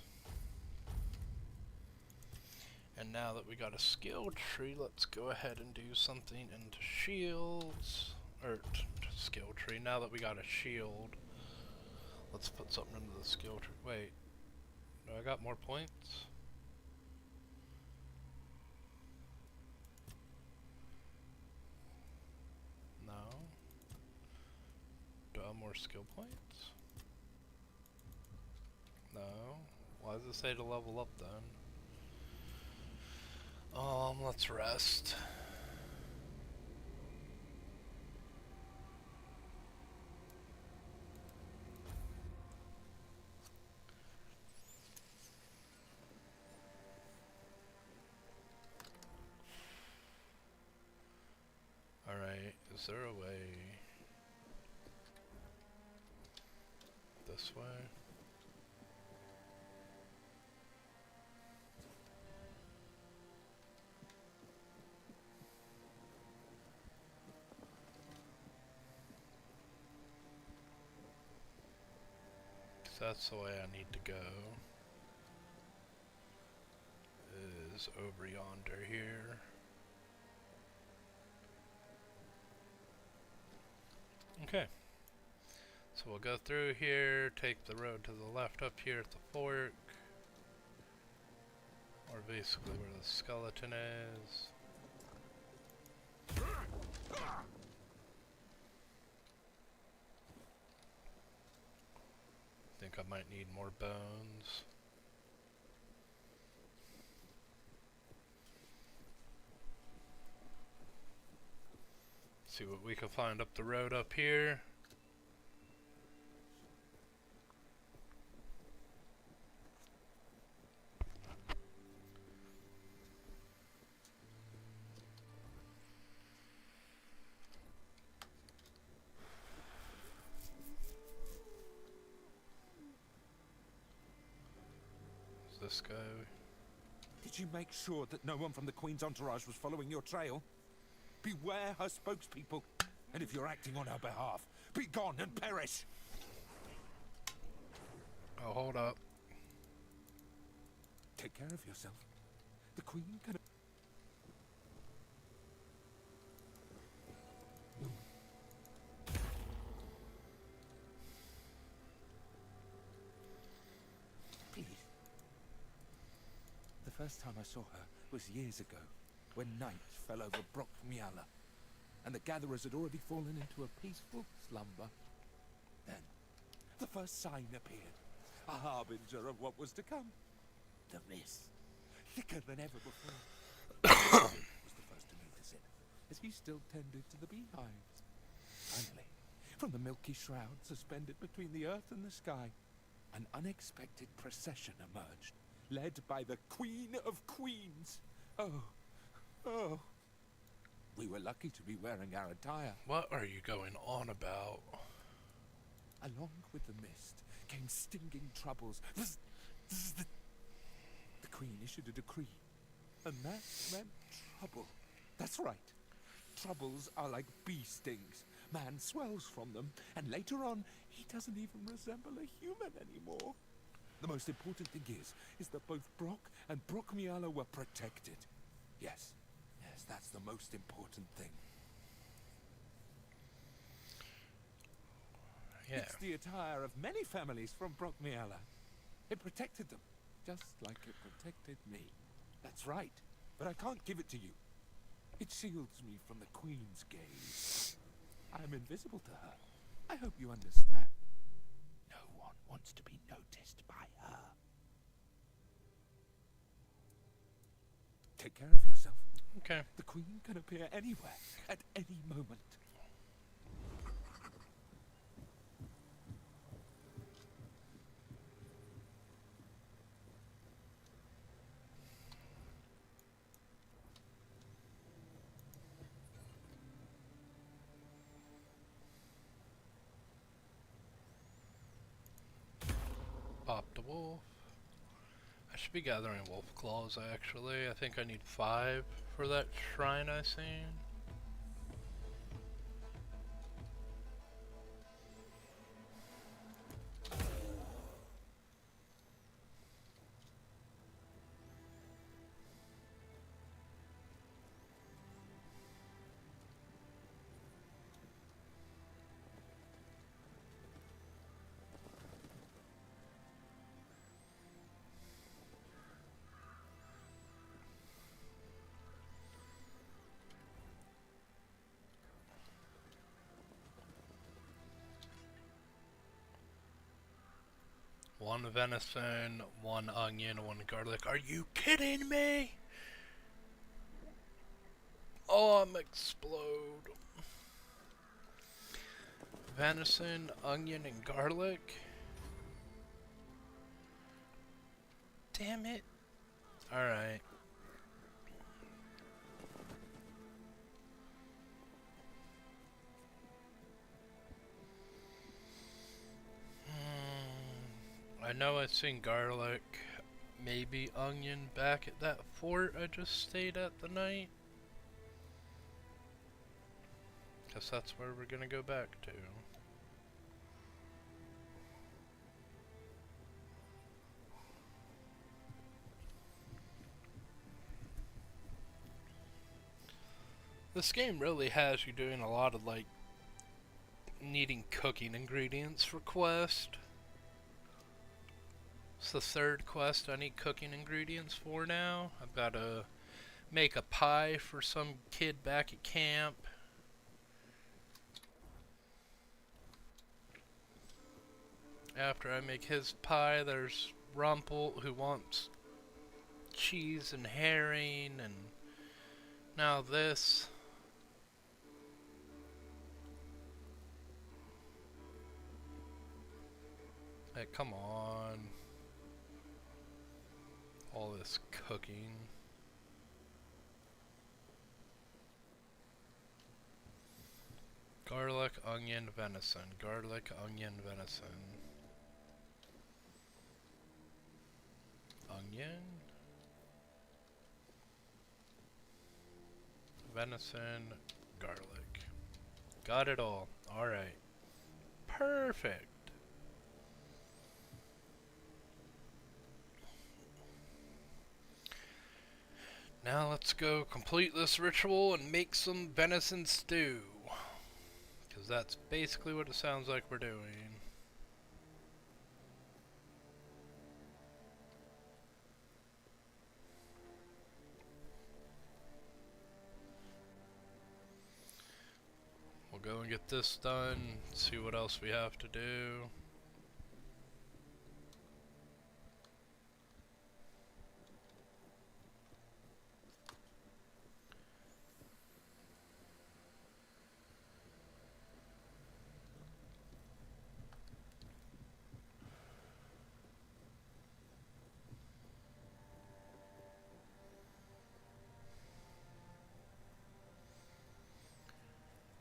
And now that we got a skill tree, let's go ahead and do something into shields. Or skill tree. Now that we got a shield, let's put something into the skill tree. Wait, do I got more points? No. Do I have more skill points? No. Why does it say to level up then? Let's rest. Is there a way this way? That's the way I need to go. Is over yonder here. Okay. So we'll go through here, take the road to the left up here at the fork. Or basically where the skeleton is. Think I might need more bones. See what we can find up the road up here. This guy. Did you make sure that no one from the Queen's entourage was following your trail? Beware her spokespeople, and if you're acting on her behalf, be gone and perish! Oh, hold up. Take care of yourself. The Queen can... Please. The first time I saw her was years ago, when night fell over Brockmiala, and the gatherers had already fallen into a peaceful slumber. Then, the first sign appeared, a harbinger of what was to come. The mist, thicker than ever before. Was the first to notice it, as he still tended to the beehives. Finally, from the milky shroud suspended between the earth and the sky, an unexpected procession emerged, led by the Queen of Queens. Oh. We were lucky to be wearing our attire. What are you going on about? Along with the mist came stinging troubles. The Queen issued a decree, and that meant trouble. That's right. Troubles are like bee stings. Man swells from them, and later on, he doesn't even resemble a human anymore. The most important thing is that both Brock and Brockmiala were protected. Yes, that's the most important thing. Yeah. It's the attire of many families from Brockmiala. It protected them, just like it protected me. That's right, but I can't give it to you. It shields me from the Queen's gaze. I'm invisible to her. I hope you understand. No one wants to be noticed by her. Take care of yourself. Okay. The Queen can appear anywhere, at any moment. Pop the wolf. I should be gathering wolf claws actually. I think I need 5 for that shrine I seen. One venison, 1 onion, 1 garlic. Are you kidding me? Oh, I'm explode. Venison, onion, and garlic. Damn it. Alright. I know I've seen garlic, maybe onion back at that fort I just stayed at the night. Guess that's where we're gonna go back to. This game really has you doing a lot of like needing cooking ingredients for quest. It's the third quest I need cooking ingredients for now. I've got to make a pie for some kid back at camp. After I make his pie, there's Rumpel who wants cheese and herring, and now this. Hey, come on. All this cooking. Garlic, onion, venison. Garlic, onion, venison. Onion. Venison, garlic. Got it all. Alright. Perfect. Now let's go complete this ritual and make some venison stew. Because that's basically what it sounds like we're doing. We'll go and get this done, see what else we have to do.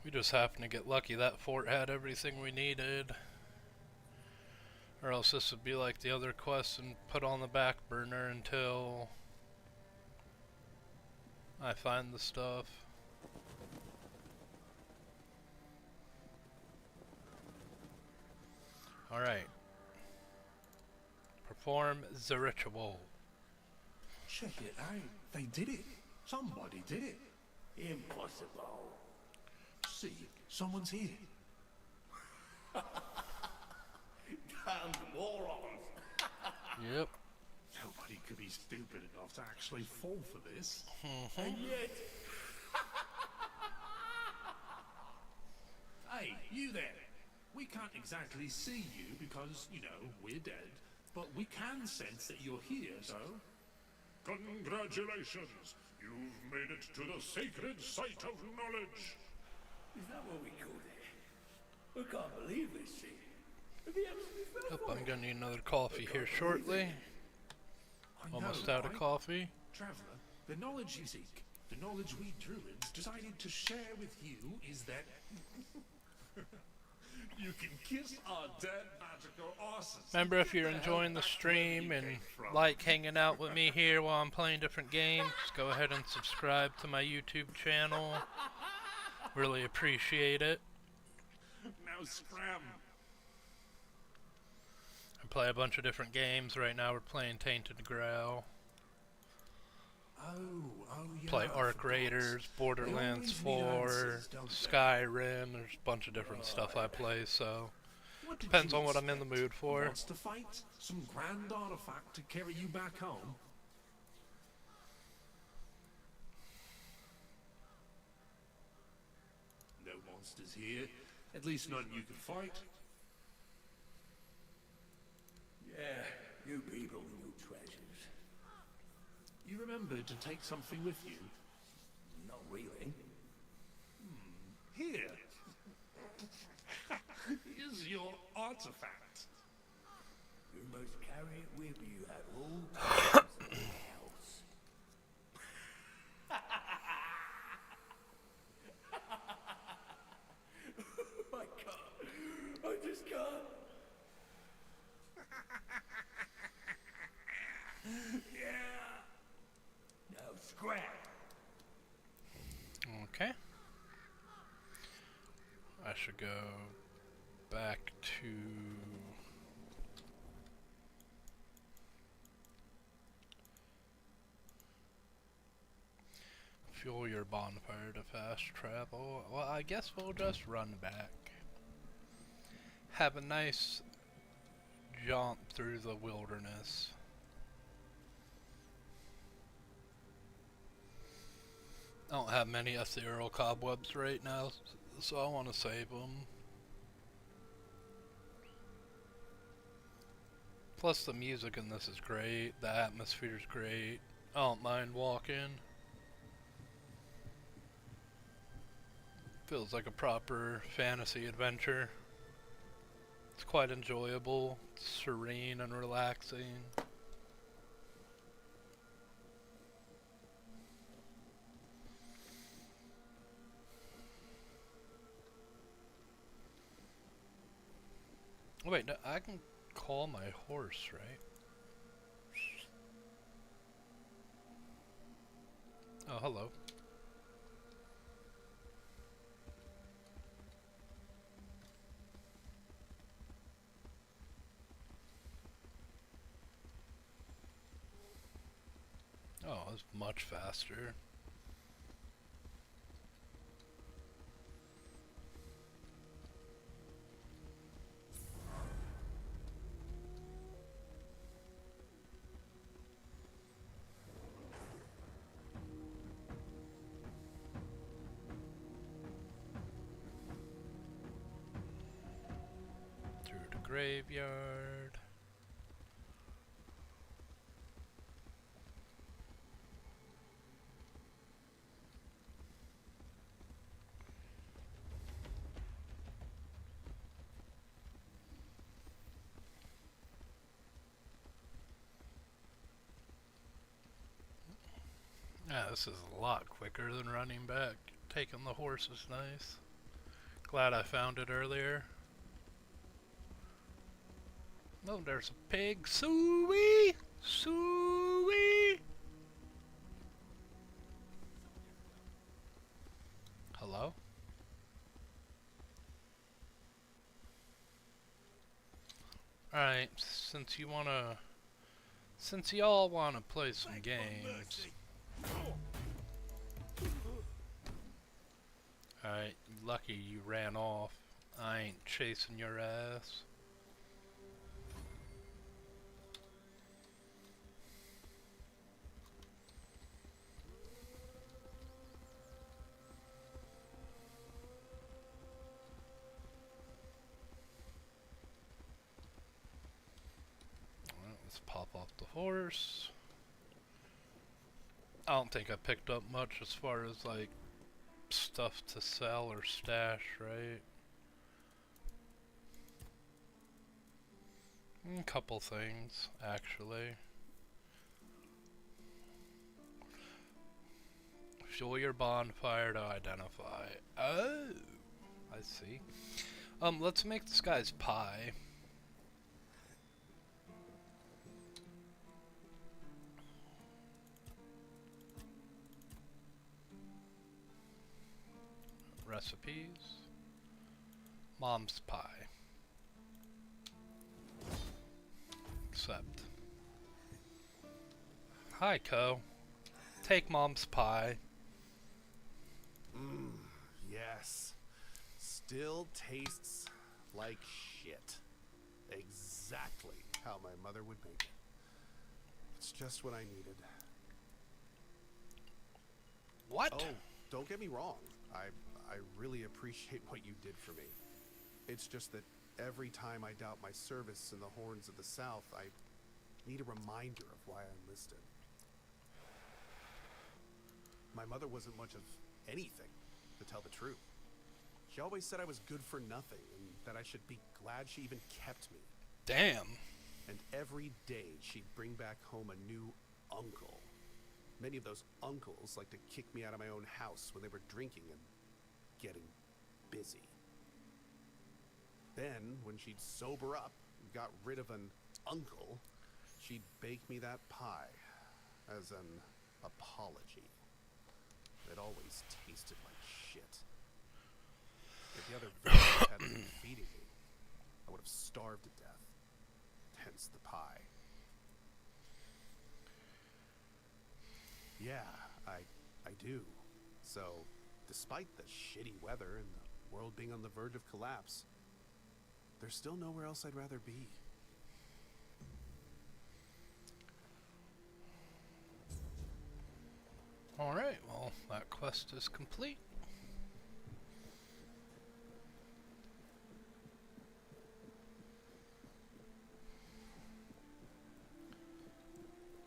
We just happened to get lucky that fort had everything we needed. Or else this would be like the other quests and put on the back burner until I find the stuff. Alright. Perform the ritual. Check it out. They did it. Somebody did it. Impossible. See, someone's here. Damned morons. Yep. Nobody could be stupid enough to actually fall for this. And yet... Hey, you there. We can't exactly see you because, you know, we're dead. But we can sense that you're here, so... Congratulations! You've made it to the sacred site of knowledge! Is that what we call it? I can't believe this shit. Have you actually fell Yep, for I'm it? gonna need another coffee here shortly. I Almost know, out of right? coffee. Traveller, the knowledge you seek, the knowledge we druids decided to share with you is that... you can kiss our dead magical asses. Remember, if you're Get the enjoying hell the back wherever stream you and came from. like hanging out with me here while I'm playing different games, go ahead and subscribe to my YouTube channel. Really appreciate it. Now scram. I play a bunch of different games. Right now we're playing Tainted Grail. Oh, yeah. Play I Ark forgot. Raiders, Borderlands They always need 4, answers, don't they? Skyrim. There's a bunch of different stuff I play, so What did depends you on what I'm in the expect? mood for. Wants to fight? Some grand artifact to carry you back home? No monsters here. At least none you can fight. Yeah, you people and your treasures. You remembered to take something with you? Not really. Here. Here's your artifact. You must carry it with you at all times or else. I can't. I just can't. scrap. Okay. I should go back to... Fuel your bonfire to fast travel. Well, I guess we'll just run back. Have a nice jaunt through the wilderness. I don't have many ethereal cobwebs right now, so I want to save them. Plus the music in this is great, the atmosphere is great. I don't mind walking. Feels like a proper fantasy adventure. It's quite enjoyable, serene and relaxing. Wait, no, I can call my horse, right? Oh, hello. Oh, it's much faster. Through the graveyard. Yeah, this is a lot quicker than running back. Taking the horse is nice. Glad I found it earlier. Oh, there's a pig. Suey! Suey! Hello? Alright, since y'all wanna play some games. Alright, lucky you ran off. I ain't chasing your ass. Well, let's pop off the horse. I don't think I picked up much as far as like stuff to sell or stash, right? A couple things, actually. Fuel your bonfire to identify. Oh, I see. Let's make this guy's pie. Recipes. Mom's pie. Accept. Hi, Co. Take Mom's pie. Yes. Still tastes like shit. Exactly how my mother would make it. It's just what I needed. What? Oh, don't get me wrong. I really appreciate what you did for me. It's just that every time I doubt my service in the Horns of the South, I need a reminder of why I enlisted. My mother wasn't much of anything, to tell the truth. She always said I was good for nothing, and that I should be glad she even kept me. Damn. And every day she'd bring back home a new uncle. Many of those uncles like to kick me out of my own house when they were drinking and getting busy. Then, when she'd sober up and got rid of an uncle, she'd bake me that pie as an apology. It always tasted like shit. If the other villagers hadn't been feeding me, I would have starved to death. Hence the pie. Yeah, I do. So, despite the shitty weather and the world being on the verge of collapse, there's still nowhere else I'd rather be. Alright, well, that quest is complete.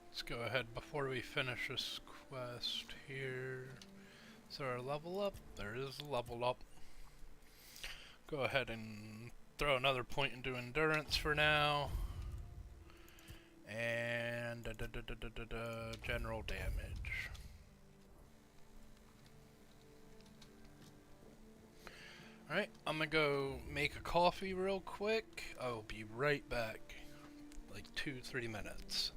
Let's go ahead before we finish this quest here. Is there a level up? There is a level up. Go ahead and throw another point into endurance for now. And general damage. Alright, I'm gonna go make a coffee real quick. I will be right back. Like 2-3 minutes.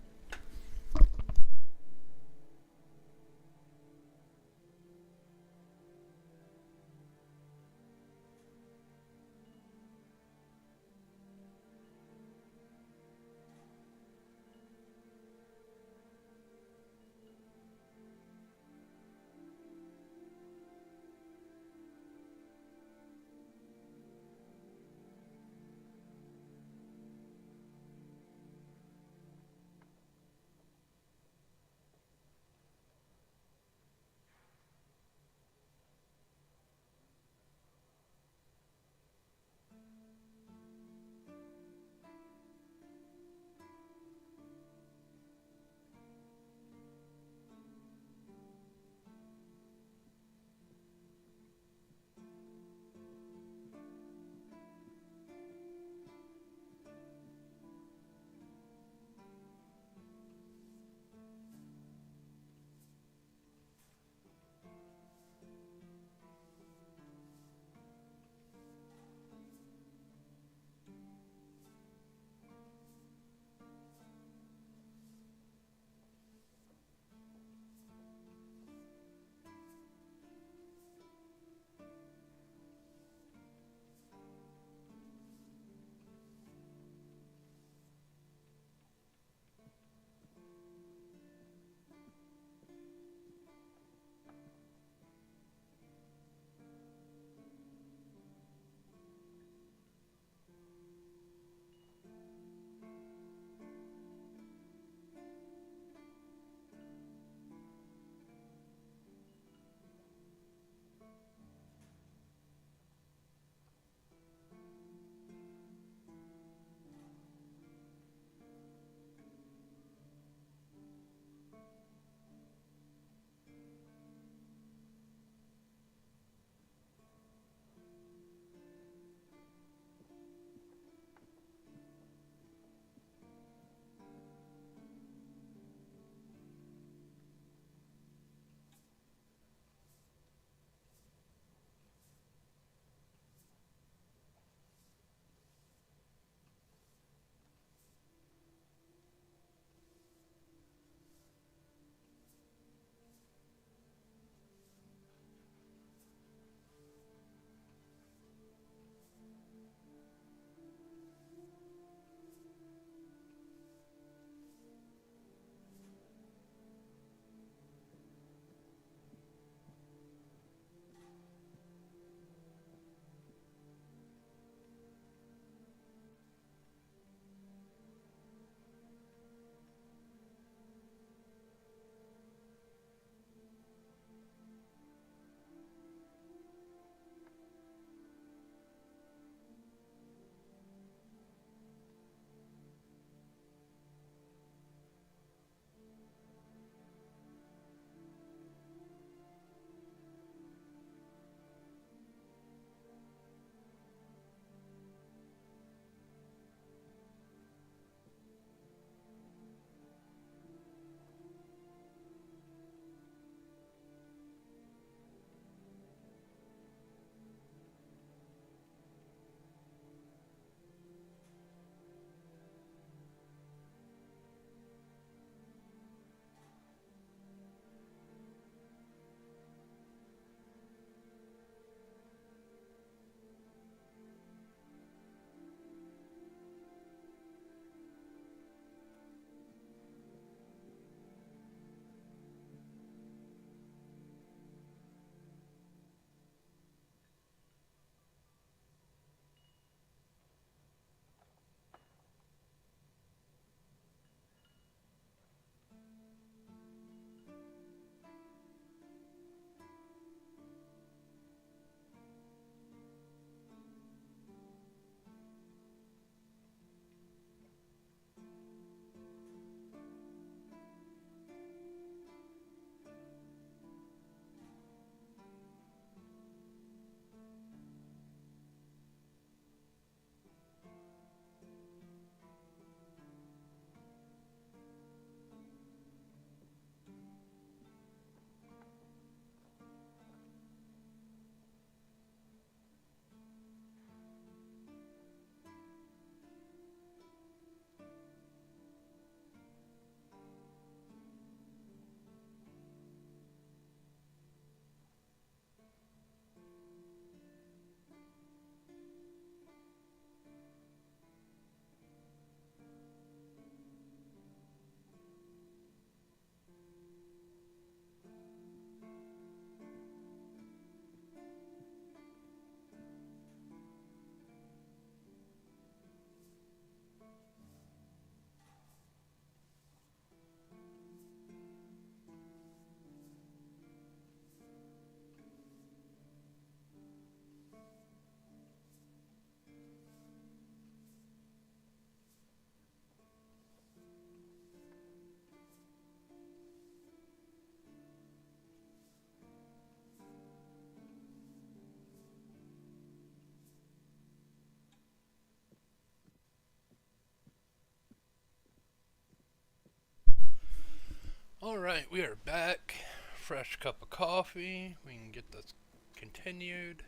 Alright, we are back. Fresh cup of coffee. We can get this continued.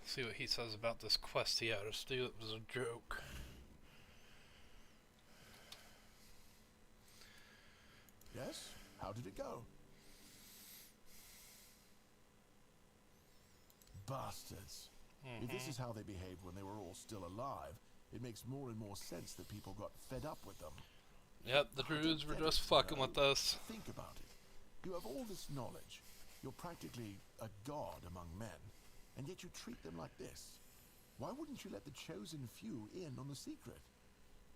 See what he says about this quest he had us do. It was a joke. Yes? How did it go? Bastards. If this is how they behaved when they were all still alive, it makes more and more sense that people got fed up with them. Yep, the druids were just fucking with us. Think about it. You have all this knowledge. You're practically a god among men, and yet you treat them like this. Why wouldn't you let the chosen few in on the secret?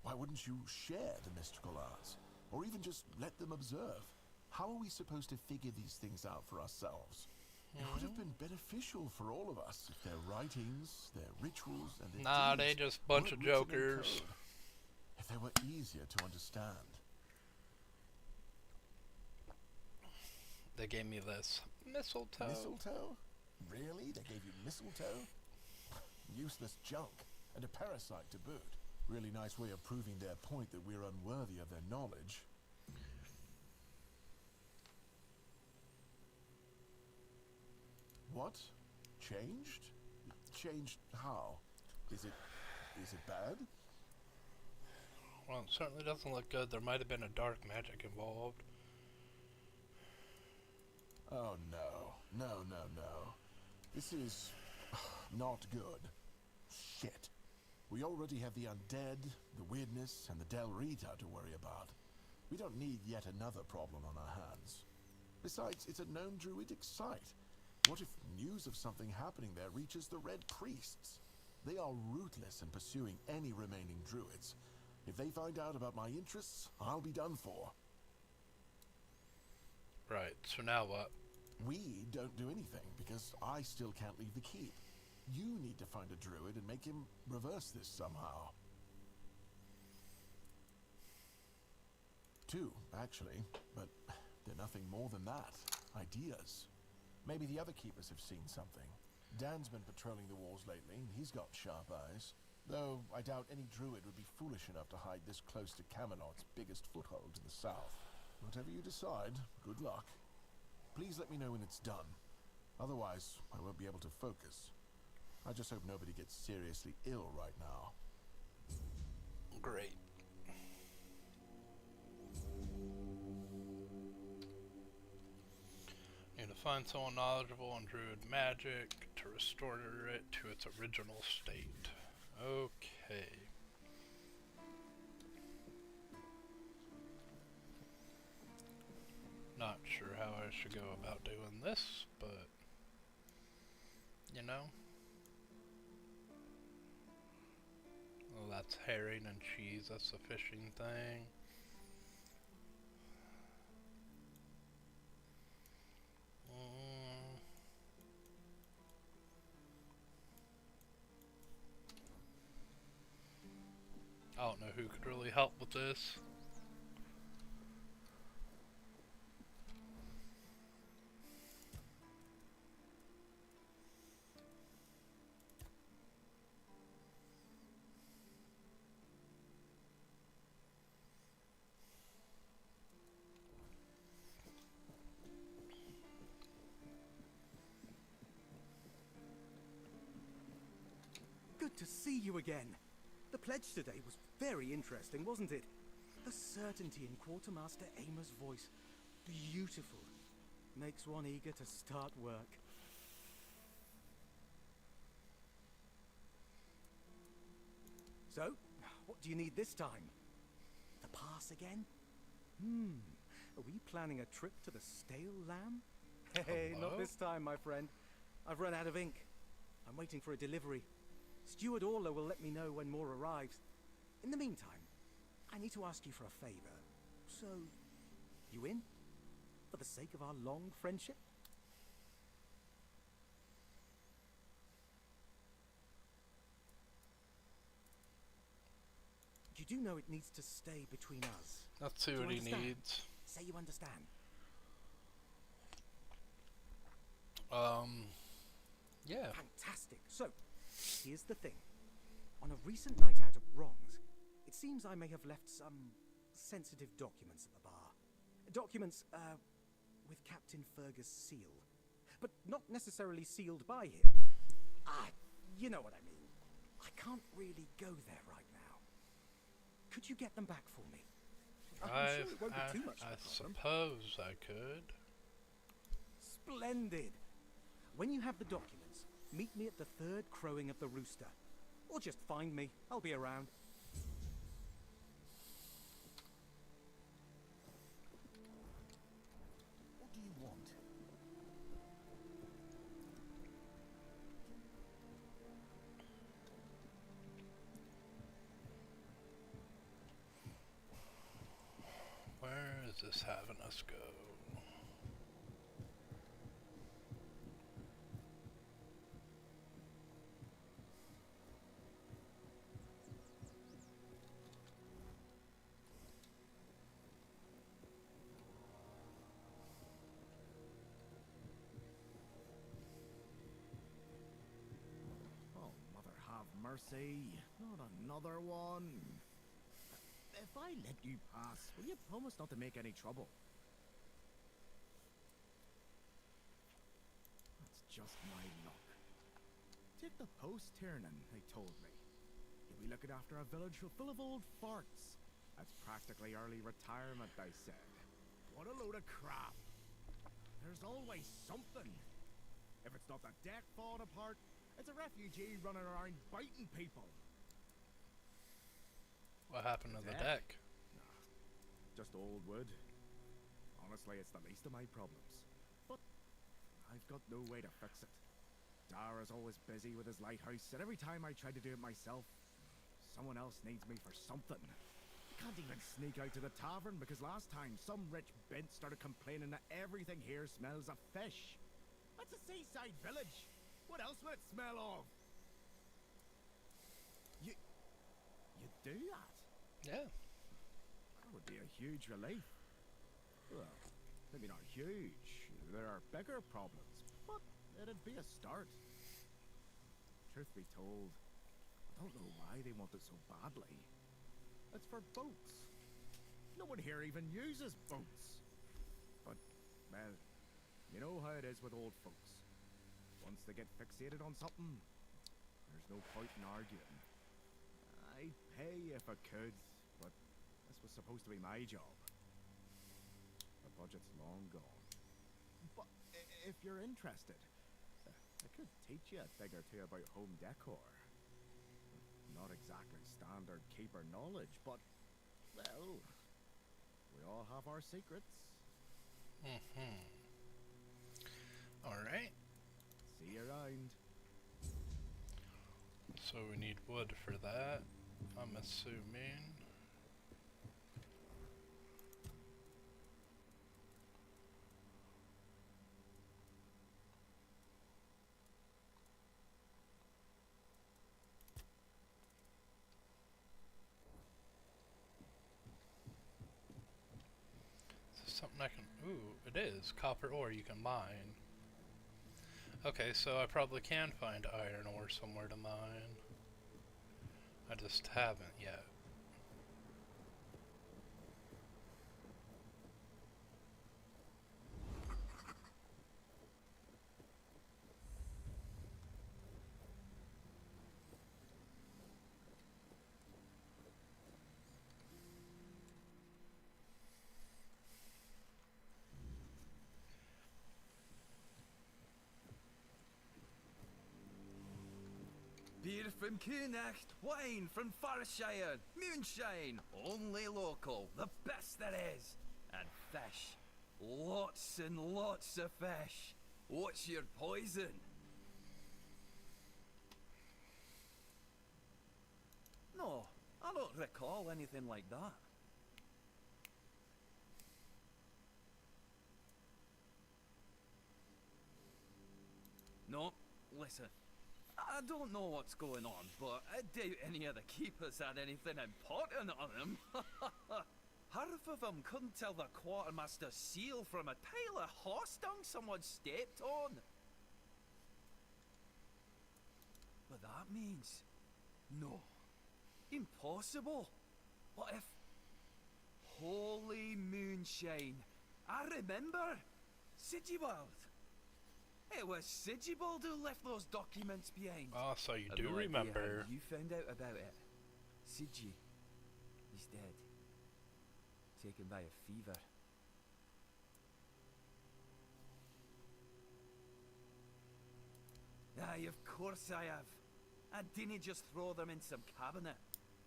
Why wouldn't you share the mystical arts? Or even just let them observe? How are we supposed to figure these things out for ourselves? It would have been beneficial for all of us if their writings, their rituals, and their Nah, they deeds just bunch of weren't written in jokers. code. If they were easier to understand. They gave me this mistletoe. Mistletoe? Really? They gave you mistletoe? Useless junk, and a parasite to boot. Really nice way of proving their point that we're unworthy of their knowledge. What? Changed? Changed how? Is it bad? Well, it certainly doesn't look good. There might have been a dark magic involved. Oh no. No. This is not good. Shit. We already have the undead, the weirdness, and the Del Rita to worry about. We don't need yet another problem on our hands. Besides, it's a known druidic site. What if news of something happening there reaches the Red Priests? They are ruthless in pursuing any remaining druids. If they find out about my interests, I'll be done for. Right, so now what? We don't do anything, because I still can't leave the keep. You need to find a druid and make him reverse this somehow. 2, actually, but they're nothing more than that. Ideas. Maybe the other keepers have seen something. Dan's been patrolling the walls lately, and he's got sharp eyes. Though I doubt any druid would be foolish enough to hide this close to Camelot's biggest foothold in the south. Whatever you decide, good luck. Please let me know when it's done. Otherwise, I won't be able to focus. I just hope nobody gets seriously ill right now. Great. Need to find someone knowledgeable on druid magic to restore it to its original state. Okay. Not sure how I should go about doing this, but you know. Oh, that's herring and cheese, that's the fishing thing. I don't know who could really help with this. Good to see you again. The pledge today was very interesting, wasn't it? The certainty in Quartermaster Aymer's voice. Beautiful. Makes one eager to start work. So, what do you need this time? The pass again? Are we planning a trip to the Stale Lamb? Hey, Hello? not this time, my friend. I've run out of ink. I'm waiting for a delivery. Steward Orla will let me know when more arrives. In the meantime, I need to ask you for a favor. So, you in? For the sake of our long friendship? You do know it needs to stay between us. Let's see Do you what he understand? needs. Say you understand. Yeah. Fantastic. So, here's the thing. On a recent night out at Wrongs, it seems I may have left some sensitive documents at the bar. Documents, with Captain Fergus' seal. But not necessarily sealed by him. Ah, you know what I mean. I can't really go there right now. Could you get them back for me? I'm sure it won't be too much of a problem. Suppose I could. Splendid. When you have the documents, meet me at the third crowing of the rooster. Or just find me. I'll be around. What do you want? Where is this having us go? Oh, mother have mercy. Not another one. If I let you pass, will you promise not to make any trouble? That's just my luck. Take the post turning, they told me. You'll be looking after a village full of old farts. That's practically early retirement, they said. What a load of crap. There's always something. If it's not the deck falling apart, it's a refugee running around biting people. What happened to the deck? Nah, just old wood. Honestly, it's the least of my problems. But I've got no way to fix it. Dara's always busy with his lighthouse, and every time I try to do it myself, someone else needs me for something. Can't even sneak out to the tavern because last time some rich bint started complaining that everything here smells of fish. That's a seaside village. What else would it smell of? You do that? Yeah. That would be a huge relief. Well, maybe not huge. There are bigger problems, but it'd be a start. Truth be told, I don't know why they want it so badly. It's for boats. No one here even uses boats. But, well, you know how it is with old folks. Once they get fixated on something, there's no point in arguing. I'd pay if I could, but this was supposed to be my job. The budget's long gone. But if you're interested, I could teach you a thing or two about home decor. Not exactly standard keeper knowledge, but, well, we all have our secrets. Alright. See you around. So we need wood for that, I'm assuming. Is this something I can... Ooh, it is. Copper ore you can mine. Okay, so I probably can find iron ore somewhere to mine. I just haven't yet. Beer from Kunacht, wine from Farshire, moonshine, only local, the best there is. And fish, lots and lots of fish. What's your poison? No, I don't recall anything like that. No, listen. I don't know what's going on, but I doubt any of the keepers had anything important on them. Half of them couldn't tell the quartermaster's seal from a pile of horse dung someone stepped on. But that means... no. Impossible. What if... holy moonshine, I remember. Sigibald. It was Sigibald who left those documents behind. Oh, so you I've do no idea remember. how you found out about it. Sigi. He's dead. Taken by a fever. Aye, of course I have. I didn't just throw them in some cabinet.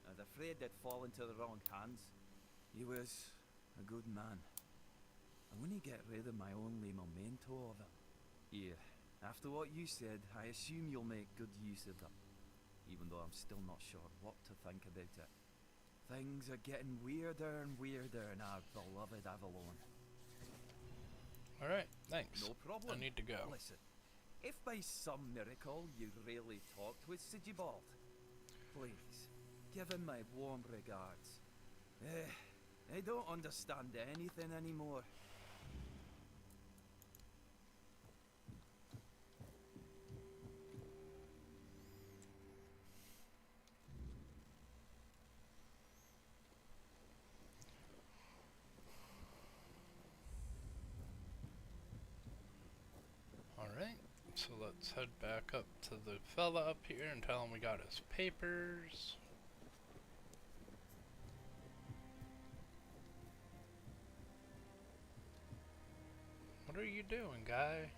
I was afraid they'd fall into the wrong hands. He was a good man. I wouldn't get rid of my only memento of him. Here, after what you said, I assume you'll make good use of them. Even though I'm still not sure what to think about it. Things are getting weirder and weirder in our beloved Avalon. Alright, thanks. No problem. I need to go. Listen, if by some miracle you really talked with Sigibald, please, give him my warm regards. I don't understand anything anymore. Alright, so let's head back up to the fella up here and tell him we got his papers. What are you doing, guy?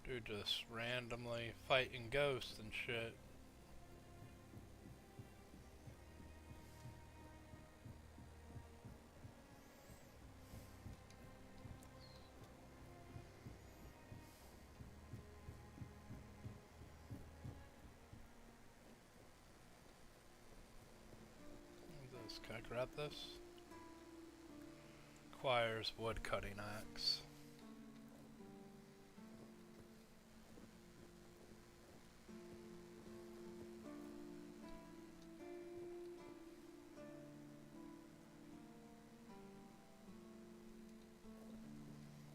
Dude just randomly fighting ghosts and shit. Can I grab this? Requires wood cutting axe.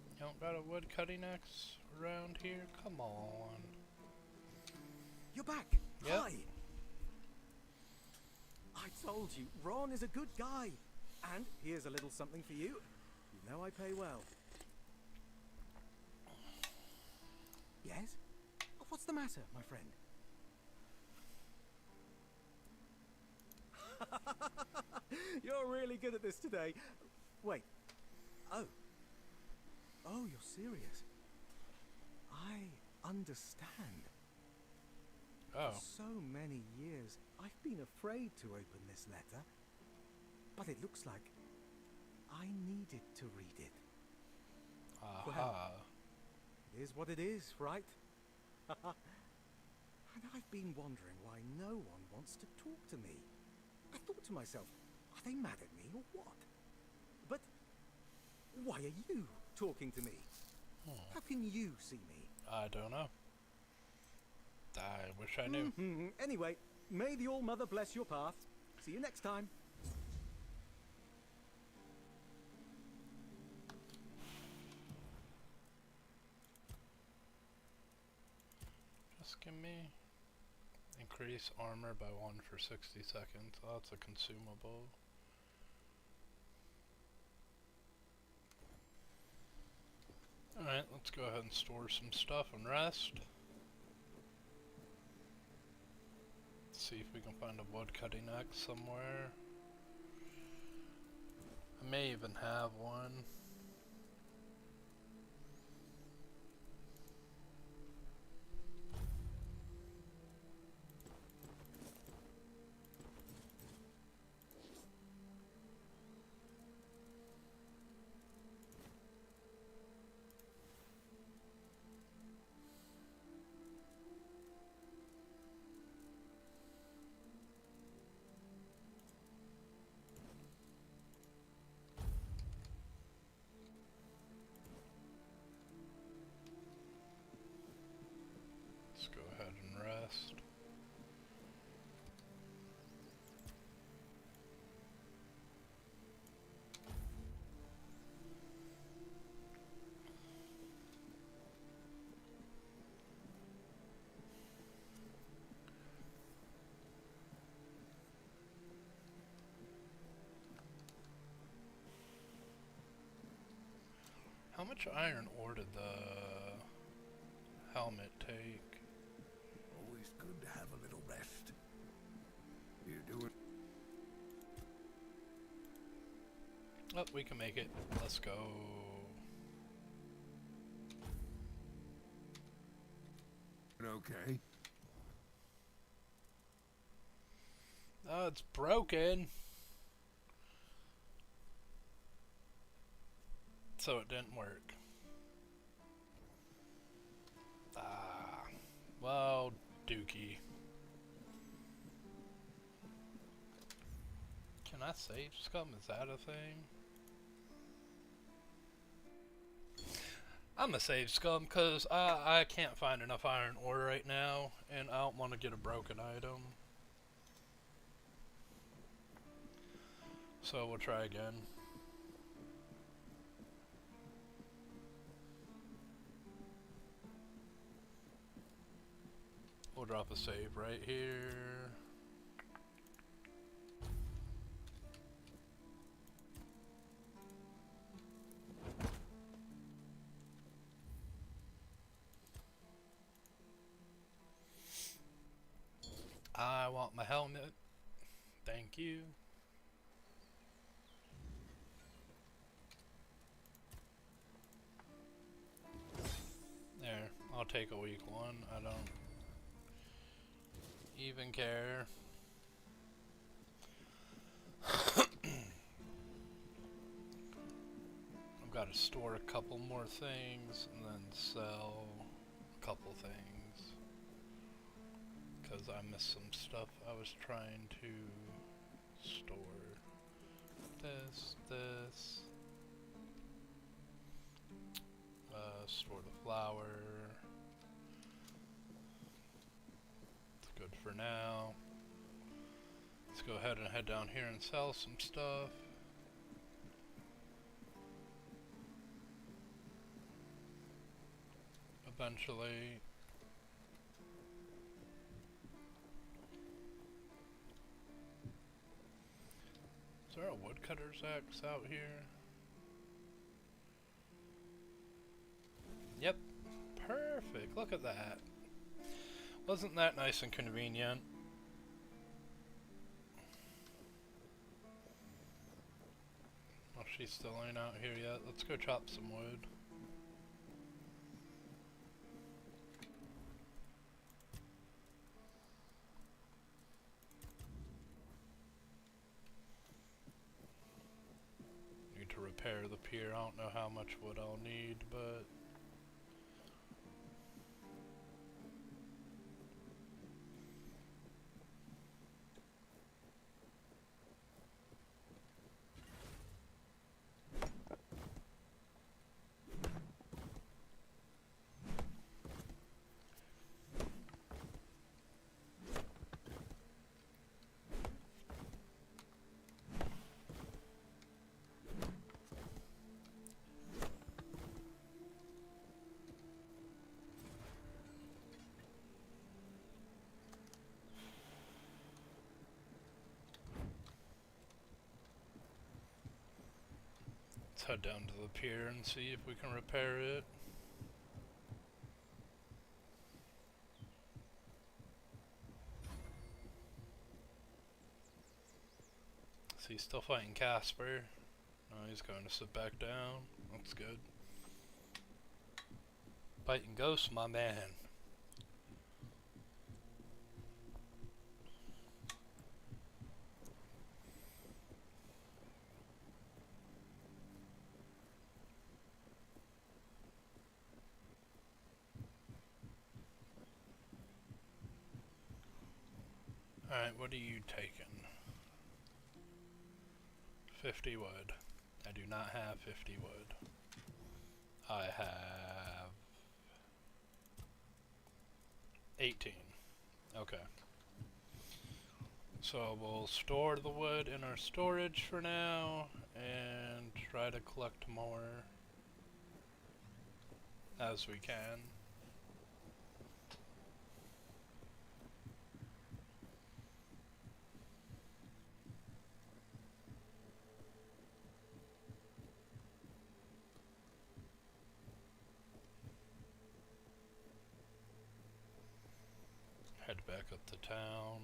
You don't got a wood cutting axe around here? Come on. You're back. Yep. Hi. I told you, Ron is a good guy. And here's a little something for you. You know I pay well. Yes? What's the matter, my friend? You're really good at this today. Wait. Oh. Oh, you're serious. I understand. Oh. For so many years, I've been afraid to open this letter. But it looks like I needed to read it. Aha. Well, it is what it is, right? And I've been wondering why no one wants to talk to me. I thought to myself, are they mad at me or what? But why are you talking to me? How can you see me? I don't know. I wish I knew. Anyway, may the All-Mother bless your path. See you next time. Just give me increase armor by 1 for 60 seconds. Oh, that's a consumable. Alright, let's go ahead and store some stuff and rest. See if we can find a wood cutting axe somewhere. I may even have one. much iron ore did the helmet take? Always good to have a little rest. You do it. Oh, we can make it. Let's go. Okay. Oh, it's broken. So it didn't work. Ah. Well, dookie. Can I save scum? Is that a thing? I'm gonna save scum because I can't find enough iron ore right now, and I don't want to get a broken item. So we'll try again. We'll drop a save right here. I want my helmet. Thank you. There, I'll take a weak one. I don't even care. I've got to store a couple more things and then sell a couple things. Because I missed some stuff I was trying to store. This. Store the flour. It's good for now. Let's go ahead and head down here and sell some stuff. Eventually. Is there a woodcutter's axe out here? Yep. Perfect. Look at that. Wasn't that nice and convenient? Oh, she still ain't out here yet. Let's go chop some wood. Need to repair the pier. I don't know how much wood I'll need, but let's head down to the pier and see if we can repair it. So he's still fighting Casper. No, he's going to sit back down. That's good. Fighting ghosts, my man. Alright, what are you taking? 50 wood. I do not have 50 wood. I have 18. Okay. So we'll store the wood in our storage for now and try to collect more as we can. back up to town.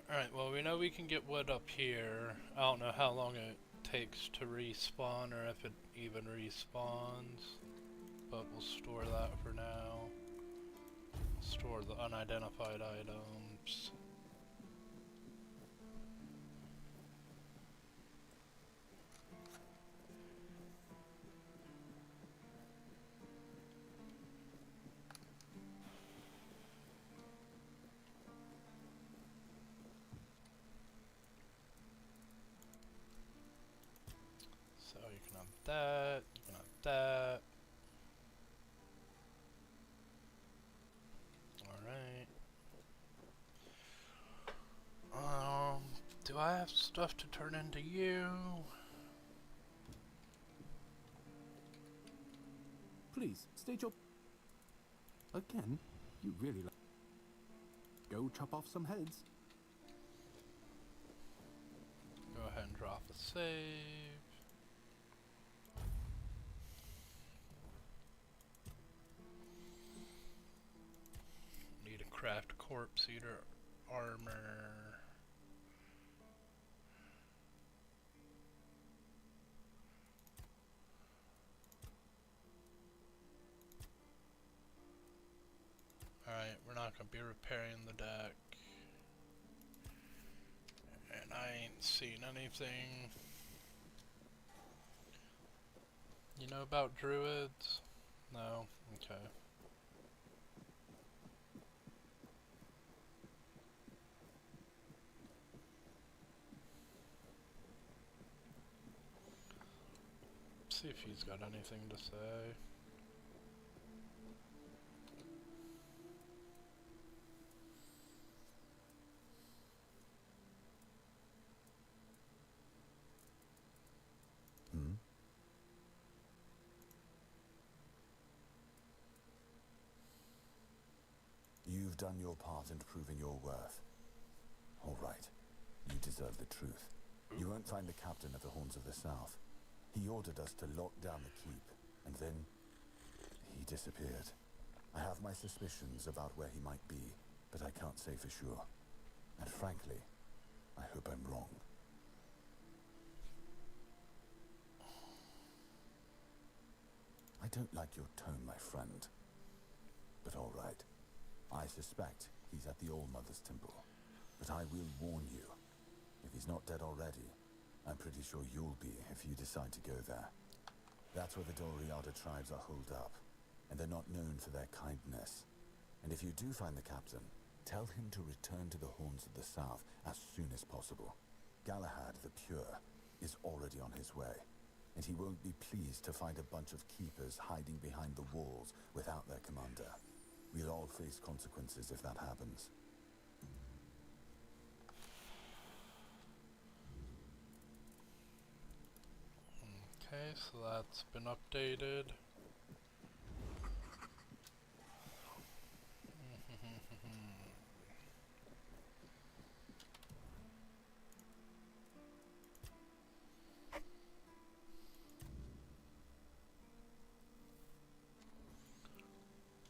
Alright, well we know we can get wood up here. I don't know how long it takes to respawn or if it even respawns, but we'll store that for now. Store the unidentified items. So you can have that, you can have that. Alright. Do I have stuff to turn into you? Please, state your... Again? You really like... Go chop off some heads. Go ahead and drop a save. Need a craft corpse eater armor. Alright, we're not gonna be repairing the deck. And I ain't seen anything. You know about druids? No? Okay. See if he's got anything to say. You've done your part in proving your worth. All right. You deserve the truth. You won't find the captain at the Horns of the South. He ordered us to lock down the keep, and then he disappeared. I have my suspicions about where he might be, but I can't say for sure. And frankly, I hope I'm wrong. I don't like your tone, my friend. But all right. I suspect he's at the All-Mother's Temple. But I will warn you, if he's not dead already, I'm pretty sure you'll be if you decide to go there. That's where the Doriada tribes are holed up, and they're not known for their kindness. And if you do find the captain, tell him to return to the Horns of the South as soon as possible. Galahad the Pure is already on his way, and he won't be pleased to find a bunch of keepers hiding behind the walls without their commander. We'll all face consequences if that happens. Okay, so that's been updated.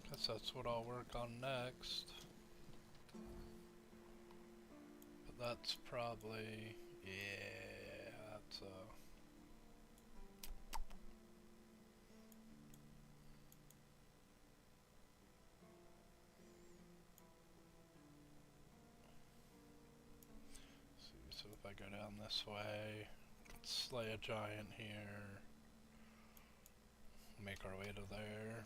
Guess that's what I'll work on next. But that's probably, yeah, that's so if I go down this way, slay a giant here, make our way to there.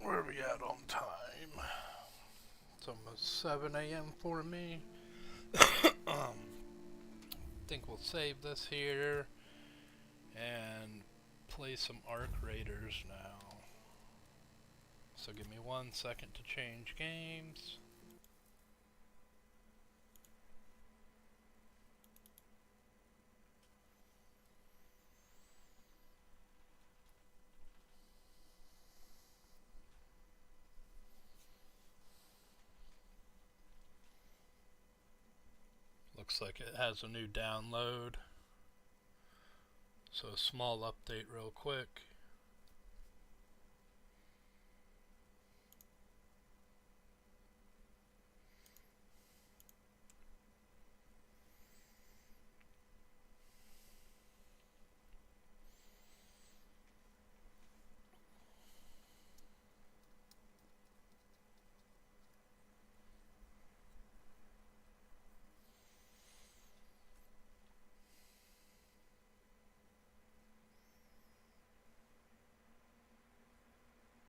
Where are we at on time? It's almost 7 a.m. for me. Think we'll save this here, and play some Arc Raiders now. So give me 1 second to change games. Looks like it has a new download. So a small update real quick.